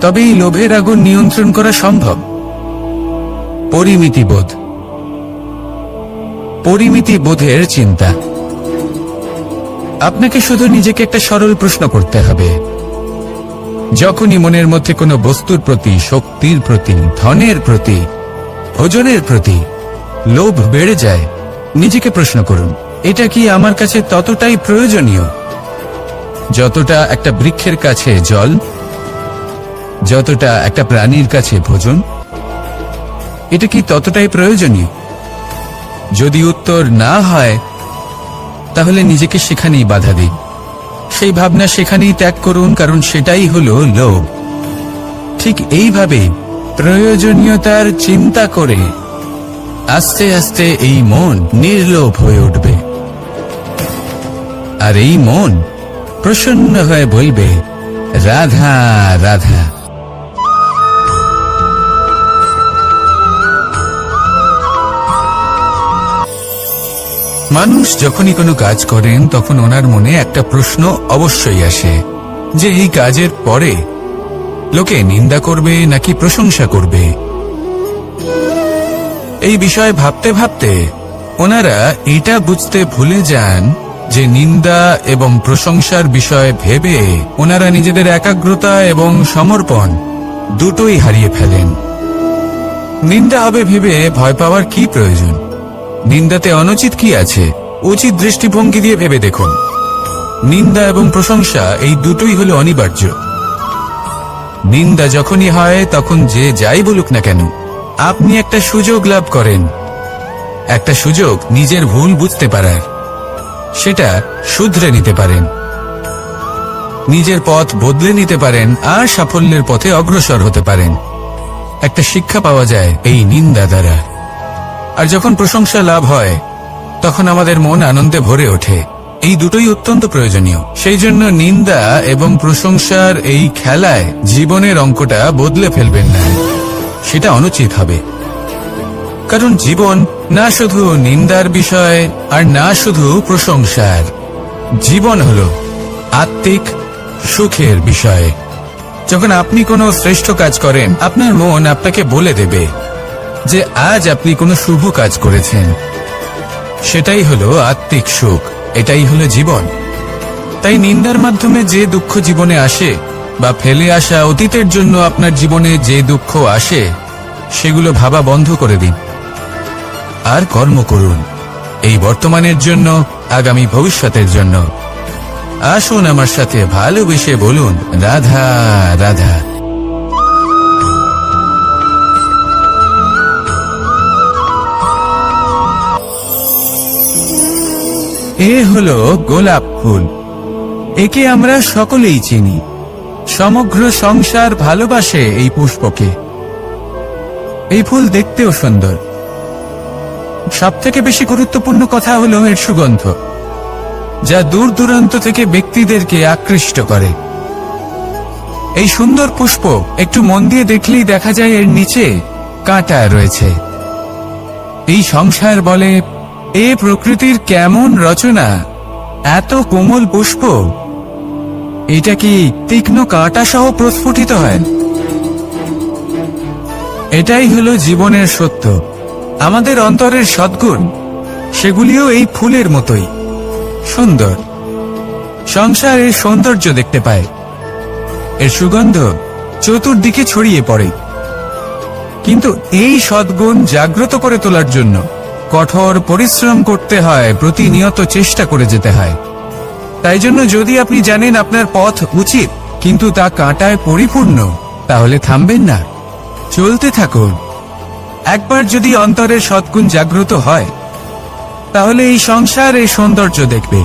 তবে এই লোভের আগুন নিয়ন্ত্রণ করা সম্ভব। পরিমিতিবোধ, পরিমিতিবোধের চিন্তা। আপনাকে শুধু নিজেকে একটা সরল প্রশ্ন করতে হবে। যখনই মনের মধ্যে কোনো বস্তুর প্রতি, শক্তির প্রতি, ধনের প্রতি, ভোজনের প্রতি লোভ বেড়ে যায়, নিজেকে প্রশ্ন করুন, এটা কি আমার কাছে ততটাই প্রয়োজনীয় যতটা একটা বৃক্ষের কাছে জল, যতটা একটা প্রাণীর কাছে ভোজন? এটা কি ততটাই প্রয়োজনীয়? যদি উত্তর না হয় তাহলে নিজেকে সেখানেই বাধা দিন। সেই ভাবনা সেখানেই ত্যাগ করুন, কারণ সেটাই হলো লোভ। ঠিক এইভাবে প্রয়োজনীয়তার চিন্তা করে আস্তে আস্তে এই মন নির্লোভ হয়ে উঠবে, আর এই মন প্রসন্ন হয়ে বলবে, রাধা রাধা। মানুষ যখনই কোনো কাজ করেন তখন ওনার মনে একটা প্রশ্ন অবশ্যই আসে যে এই কাজের পরে লোকে নিন্দা করবে নাকি প্রশংসা করবে। এই বিষয়ে ভাবতে ভাবতে ওনারা এটা বুঝতে ভুলে যান যে নিন্দা এবং প্রশংসার বিষয়ে ভেবে ওনারা নিজেদের একাগ্রতা এবং সমর্পণ দুটোই হারিয়ে ফেলেন। নিন্দা হবে ভেবে ভয় পাওয়ার কি প্রয়োজন? নিন্দাতে অনুচিত কি আছে? উচিত দৃষ্টিভঙ্গি দিয়ে ভেবে দেখুন। নিন্দা এবং প্রশংসা এই দুটোই হলো অনিবার্য। নিন্দা যখনই হয় তখন যে যাই বলুক না কেন, আপনি একটা সুযোগ লাভ করেন, একটা সুযোগ নিজের ভুল বুঝতে পারার। সেটা শুধরে নিতে পারেন, নিজের পথ বদলে নিতে পারেন আর সাফল্যের পথে অগ্রসর হতে পারেন। একটা শিক্ষা পাওয়া যায় এই নিন্দা দ্বারা। আর যখন প্রশংসা লাভ হয় তখন আমাদের মন আনন্দে ভরে ওঠে। এই দুটোই অত্যন্ত প্রয়োজনীয়। সেই জন্য নিন্দা এবং প্রশংসার এই খেলায় জীবনের অঙ্কটা বদলে ফেলবেন না, সেটা অনুচিত হবে। কারণ জীবন না শুধু নিন্দার বিষয় আর না শুধু প্রশংসার, জীবন হলো আত্মিক সুখের বিষয়। যখন আপনি কোনো শ্রেষ্ঠ কাজ করেন, আপনার মন আপনাকে বলে দেবে যে আজ আপনি কোনো শুভ কাজ করেছেন। সেটাই হলো আত্মিক সুখ, এটাই হলো জীবন। তাই নিন্দার মাধ্যমে যে দুঃখ জীবনে আসে বা ফেলে আসা অতীতের জন্য আপনার জীবনে যে দুঃখ আসে, সেগুলো ভাবা বন্ধ করে দিন আর কর্ম করুন এই বর্তমানের জন্য, আগামী ভবিষ্যতের জন্য। আসুন আমার সাথে ভালোবেসে বলুন, রাধা রাধা। এ হলো গোলাপ ফুল। একে আমরা সকলেই চিনি। সমগ্র সংসার ভালোবাসে এই পুষ্পকে। এই ফুল দেখতেও সুন্দর। সবথেকে বেশি গুরুত্বপূর্ণ কথা হলো এর সুগন্ধ, যা দূর দূরান্ত থেকে ব্যক্তিদেরকে আকৃষ্ট করে। এই সুন্দর পুষ্প একটু মন দিয়ে দেখলেই দেখা যায় এর নিচে কাঁটা রয়েছে। এই সংসার বলে, এ প্রকৃতির কেমন রচনা, এত কোমল পুষ্প, এটা কি তীক্ষ্ণ কাঁটা সহ প্রস্ফুটিত হয়? এটাই হলো জীবনের সত্য। আমাদের অন্তরের সদ্গুণ, সেগুলিও এই ফুলের মতোই সুন্দর। সংসার এর সৌন্দর্য দেখতে পায়, এর সুগন্ধ চতুর্দিকে ছড়িয়ে পড়ে। কিন্তু এই সদ্গুণ জাগ্রত করে তোলার জন্য কঠোর পরিশ্রম করতে হয়, প্রতিনিয়ত চেষ্টা করে যেতে হয়। তাই জন্য যদি আপনি জানেন আপনার পথ উচিত কিন্তু তা কাঁটায় পরিপূর্ণ, তাহলে থামবেন না, চলতে থাকুন। একবার যদি অন্তরের সদ্গুণ জাগ্রত হয়, তাহলে এই সংসার এই সৌন্দর্য দেখবে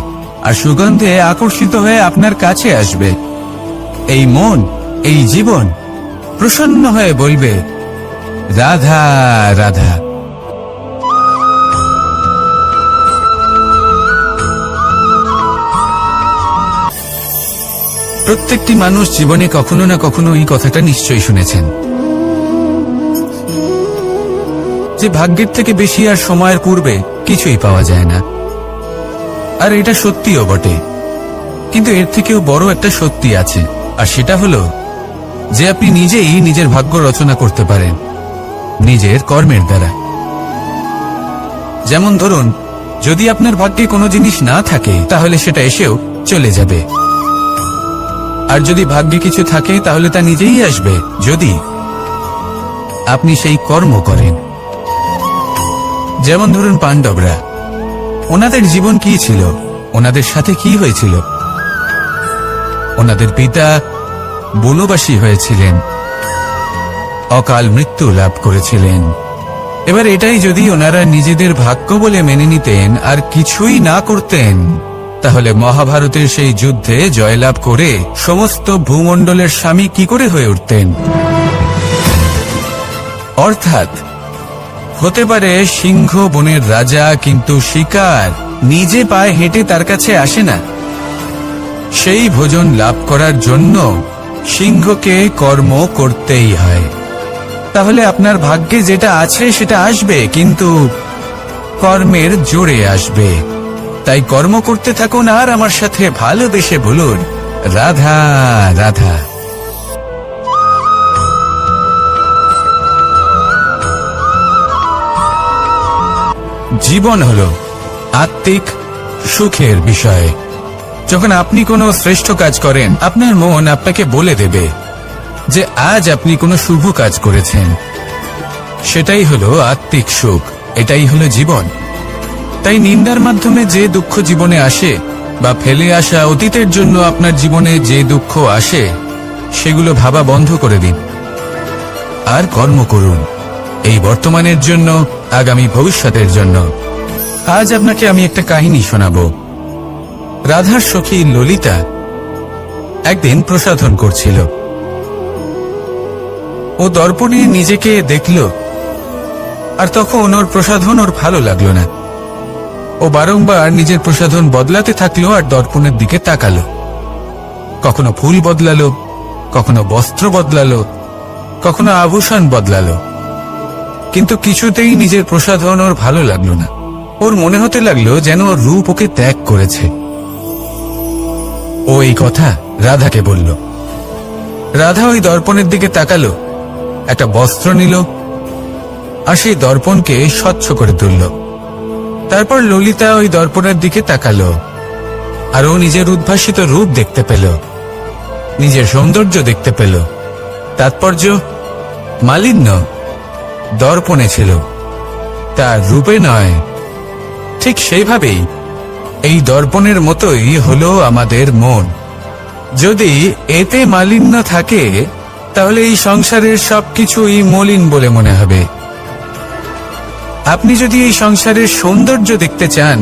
আর সুগন্ধে আকর্ষিত হয়ে আপনার কাছে আসবে। এই মন, এই জীবন প্রসন্ন হয়ে বলবে, রাধা রাধা। প্রত্যেকটি মানুষ জীবনে কখনো না কখনো এই কথাটা নিশ্চয়ই শুনেছেন যে ভাগ্যের থেকে বেশি আর সময়ের পূর্বে কিছুই পাওয়া যায় না। আর এটা সত্যিও বটে, কিন্তু এর থেকেও বড় একটা সত্যি আছে, আর সেটা হলো যে আপনি নিজেই নিজের ভাগ্য রচনা করতে পারেন নিজের কর্মের দ্বারা। যেমন ধরুন, যদি আপনার ভাগ্যে কোনো জিনিস না থাকে তাহলে সেটা এসেও চলে যাবে, আর যদি ভাগ্যে কিছু থাকে তাহলে তা নিজেই আসবে যদি আপনি সেই কর্ম করেন। যেমন ধরুন পাণ্ডবরা, ওনাদের জীবন কি ছিল, ওনাদের সাথে কি হয়েছিল? ওনাদের পিতা বনবাসী হয়েছিলেন, অকাল মৃত্যু লাভ করেছিলেন, এবার এটাই যদি ওনারা নিজেদের ভাগ্য বলে মেনে নিতেন আর কিছুই না করতেন, তাহলে মহাভারতের সেই যুদ্ধে জয়লাভ করে সমস্ত ভূমণ্ডলের স্বামী কি করে হয়ে উঠতেন? অর্থাৎ হতে পারে সিংহ বনের রাজা, কিন্তু শিকার নিজে পায়ে হেঁটে তার কাছে আসে না। সেই ভোজন লাভ করার জন্য সিংহকে কর্ম করতেই হয়। তাহলে আপনার ভাগ্যে যেটা আছে সেটা আসবে, কিন্তু কর্মের জোরে আসবে। তাই কর্ম করতে থাকুন আর আমার সাথে ভালোবেসে বলুন, রাধা রাধা। জীবন হলো আত্মিক সুখের বিষয়। যখন আপনি কোনো শ্রেষ্ঠ কাজ করেন, আপনার মন আপনাকে বলে দেবে যে আজ আপনি কোনো শুভ কাজ করেছেন। সেটাই হলো আত্মিক সুখ, এটাই হলো জীবন। তাই নিন্দার মাধ্যমে যে দুঃখ জীবনে আসে, বা ফেলে আসা অতীতের জন্য আপনার জীবনে যে দুঃখ আসে, সেগুলো ভাবা বন্ধ করে দিন আর কর্ম করুন, এই বর্তমানের জন্য, আগামী ভবিষ্যতের জন্য। আজ আপনাকে আমি একটা কাহিনী শোনাবো। রাধার সখী ললিতা একদিন প্রসাধন করছিল। ও দর্পণে নিজেকে দেখল, আর তখন ওর প্রসাধন ওর ভালো লাগলো না। ও বারংবার নিজের প্রসাধন বদলাতে থাকলো আর দর্পণের দিকে তাকালো। কখনো ফুল বদলালো, কখনো বস্ত্র বদলালো, কখনো আভূষণ বদলালো, কিন্তু কিছুতেই নিজের প্রসাধন ওর ভালো লাগলো না। ওর মনে হতে লাগলো যেন ওর রূপ ওকে ত্যাগ করেছে। ও এই কথা রাধাকে বলল। রাধা ওই দর্পণের দিকে তাকালো, একটা বস্ত্র নিল আর সেই দর্পণকে স্বচ্ছ করে তুলল। তারপর ললিতা ওই দর্পণের দিকে তাকালো আর ও নিজের উদ্ভাসিত রূপ দেখতে পেল, নিজের সৌন্দর্য দেখতে পেল। তাৎপর্য মালিন্য দর্পণে ছিল, তার রূপে নয়। ঠিক সেইভাবেই এই দর্পণের মতোই হলো আমাদের মন। যদি এতে মালিন্য থাকে, তাহলে এই সংসারের সবকিছুই মলিন বলে মনে হবে। আপনি যদি এই সংসারের সৌন্দর্য দেখতে চান,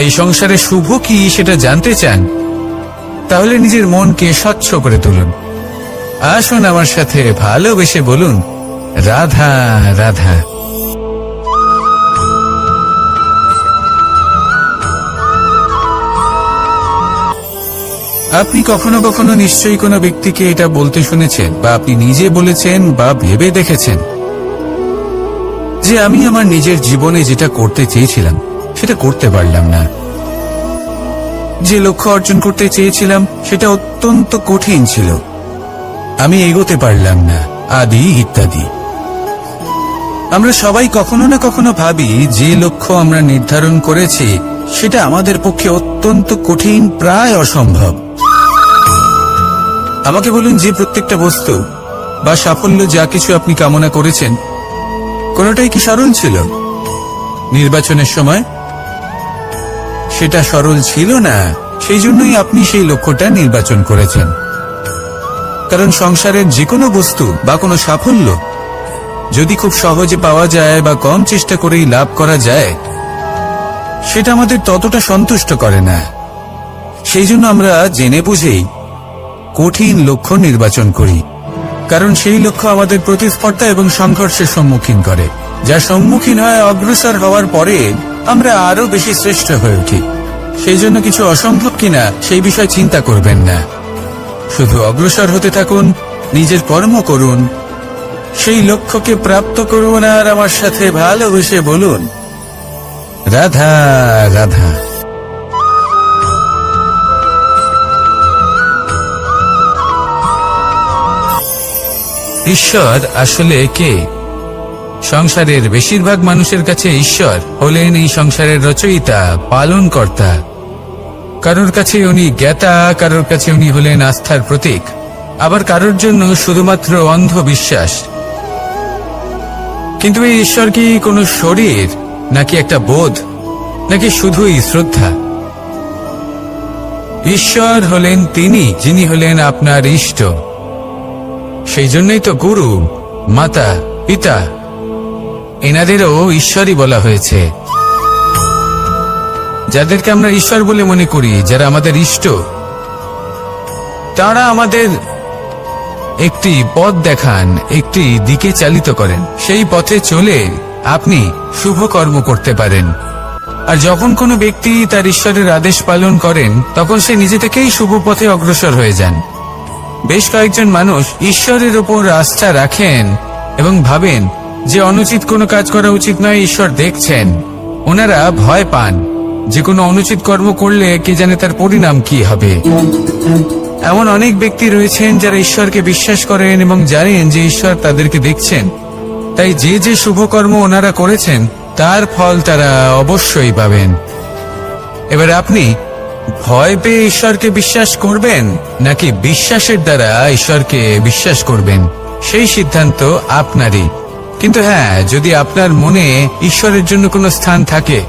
এই সংসারে শুভ কি সেটা জানতে চান, তাহলে নিজের মনকে স্বচ্ছ করে তুলুন। আসুন আমার সাথে ভালোবেসে বলুন, রাধা রাধা। আপনি কখনো কখনো নিশ্চয়ই কোনো ব্যক্তিকে এটা বলতে শুনেছেন, বা আপনি নিজে বলেছেন বা ভেবে দেখেছেন যে আমি আমার নিজের জীবনে যেটা করতে চেয়েছিলাম সেটা করতে পারলাম না, যে লক্ষ্য অর্জন করতে চেয়েছিলাম সেটা অত্যন্ত কঠিন ছিল, আমি এগোতে পারলাম না, আদি ইত্যাদি। আমরা সবাই কখনো না কখনো ভাবি যে লক্ষ্য আমরা নির্ধারণ করেছি সেটা আমাদের পক্ষে অত্যন্ত কঠিন, প্রায় অসম্ভব। আমাকে বলুন, যে প্রত্যেকটা বস্তু বা সাফল্য যা কিছু আপনি কামনা করেছেন, কোনোটাই কি সরল ছিল? নির্বাচনের সময় সেটা সরল ছিল না, সেই জন্যই আপনি সেই লক্ষ্যটা নির্বাচন করেছেন। কারণ সংসারের যে কোনো বস্তু বা কোনো সাফল্য যদি খুব সহজে পাওয়া যায় বা কম চেষ্টা করেই লাভ করা যায়, সেটা আমাদের ততটা সন্তুষ্ট করে না। সেই জন্য আমরা জেনে বুঝেই কঠিন লক্ষ্য নির্বাচন করি, কারণ সেই লক্ষ্য আমাদের প্রতিস্পর্ধা এবং সংঘর্ষের সম্মুখীন করে, যা সম্মুখীন হয় অগ্রসর হওয়ার পরে আমরা আরো বেশি শ্রেষ্ঠ হয়ে উঠি। সেই জন্য কিছু অসম্ভব কিনা সেই বিষয় চিন্তা করবেন না, শুধু অগ্রসর হতে থাকুন, নিজের কর্ম করুন, সেই লক্ষ্যকে প্রাপ্ত করুন আর আমার সাথে ভালোবেসে বলুন, রাধা রাধা। ঈশ্বর আসলে কে? সংসারের বেশিরভাগ মানুষের কাছে ঈশ্বর হলেন এই সংসারের রচয়িতা, পালনকর্তা। কারোর কাছে উনি জ্ঞাতা, কারোর কাছে উনি হলেন আস্থার প্রতীক, আবার কারোর জন্য শুধুমাত্র অন্ধবিশ্বাস। কিন্তু এই ঈশ্বর কি কোনো শরীর, নাকি একটা বোধ, নাকি শুধুই শ্রদ্ধা? ঈশ্বর হলেন তিনি যিনি হলেন আপনার ইষ্ট। সেই জন্যই তো গুরু, মাতা, পিতা এনাদেরও ঈশ্বরই বলা হয়েছে। যাদেরকে আমরা ঈশ্বর বলে মনে করি, যারা আমাদের ইষ্ট, তারা আমাদের একটি পথ দেখান, একটি দিকে চালিত করেন। সেই পথে চলে আপনি শুভ কর্ম করতে পারেন। আর যখন কোনো ব্যক্তি তার ঈশ্বরের আদেশ পালন করেন, তখন সে নিজে থেকেই শুভ পথে অগ্রসর হয়ে যান। বেশ কয়েকজন মানুষ ঈশ্বরের ওপর আস্থা রাখেন এবং ভাবেন যে অনুচিত কোনো কাজ করা উচিত নয়, ঈশ্বর দেখছেন। ওনারা ভয় পান যে কোনো অনুচিত কর্ম করলে কে জানে তার পরিণাম কি হবে। এমন অনেক ব্যক্তি রয়েছেন যারা ঈশ্বরকে বিশ্বাস করেন এবং জানেন যে ঈশ্বর তাদেরকে দেখছেন, তাই যে যে শুভ কর্ম ওনারা করেছেন তার ফল তারা অবশ্যই পাবেন। এবার আপনি ভয় পেয়ে ঈশ্বরকে বিশ্বাস করবেন নাকি বিশ্বাসের দ্বারা ঈশ্বরকে বিশ্বাস করবেন, সেই সিদ্ধান্ত আপনারই। কিন্তু হ্যাঁ, যদি আপনার মনে ঈশ্বরের জন্য কোনো স্থান থাকে,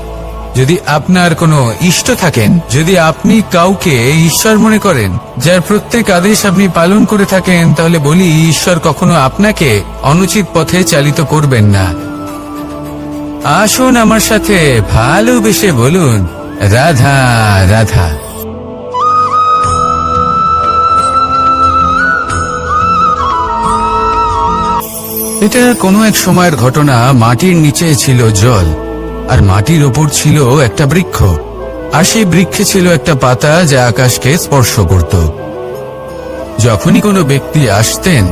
যদি আপনার কোনো ইষ্ট থাকেন, যদি আপনি কাউকে ঈশ্বর মনে করেন, যার প্রত্যেক আদেশ আপনি পালন করে থাকেন, তাহলে বলি ঈশ্বর কখনো আপনাকে অনুচিত পথে চালিত করবেন না। আসুন আমার সাথে ভালোবেসে বলুন, রাধা রাধা। এটা কোনো এক সময়ের ঘটনা। মাটির নিচে ছিল জল, আর মাটির ওপর ছিল একটা বৃক্ষ, আর সেই বৃক্ষে ছিল একটা পাতা যা আকাশকে স্পর্শ করত। যখনই কোনো ব্যক্তি আসতেন,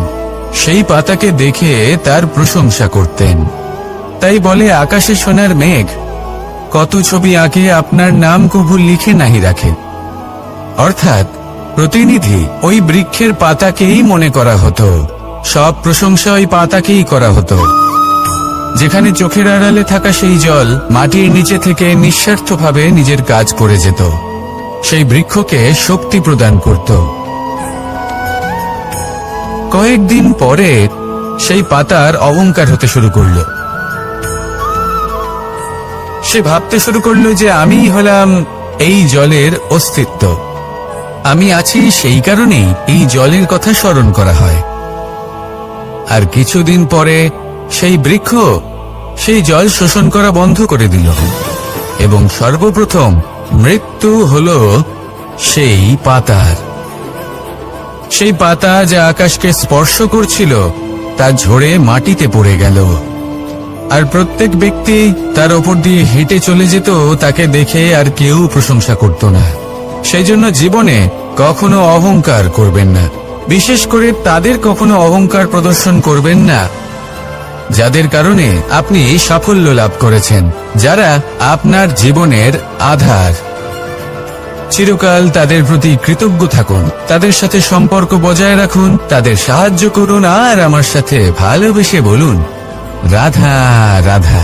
সেই পাতাকে দেখে তার প্রশংসা করতেন। তাই বলে, আকাশে সোনার মেঘ কত ছবি আঁকে, আপনার নাম কভু লিখে নাহি রাখে। অর্থাৎ প্রতিনিধি ওই বৃক্ষের পাতাকেই মনে করা হতো, সব প্রশংসা ওই পাতাকেই করা হতো। যেখানে চোখের আড়ালে থাকা সেই জল মাটির নিচে থেকে নিঃস্বার্থভাবে নিজের কাজ করে যেত, সেই বৃক্ষকে শক্তি প্রদান করত। কয়েকদিন পরে সেই পাতার অহংকার হতে শুরু করল। সে ভাবতে শুরু করলো যে আমিই হলাম এই জলের অস্তিত্ব, আমি আছি সেই কারণেই এই জলের কথা স্মরণ করা হয়। আর কিছুদিন পরে সেই বৃক্ষ সেই জল শোষণ করা বন্ধ করে দিল, এবং সর্বপ্রথম মৃত্যু হলো সেই পাতার। সেই পাতা যা আকাশকে স্পর্শ করছিল তা ঝরে মাটিতে পড়ে গেল। আর প্রত্যেক ব্যক্তি তার ওপর দিয়ে হেঁটে চলে যেত, তাকে দেখে আর কেউ প্রশংসা করত না। সেই জন্য জীবনে কখনো অহংকার করবেন না, বিশেষ করে তাদের কখনো অহংকার প্রদর্শন করবেন না যাদের কারণে আপনি সাফল্য লাভ করেছেন, যারা আপনার জীবনের আধার। চিরকাল তাদের প্রতি কৃতজ্ঞ থাকুন, তাদের সাথে সম্পর্ক বজায় রাখুন, তাদের সাহায্য করুন, আর আমার সাথে ভালোবেসে বলুন, রাধা রাধা।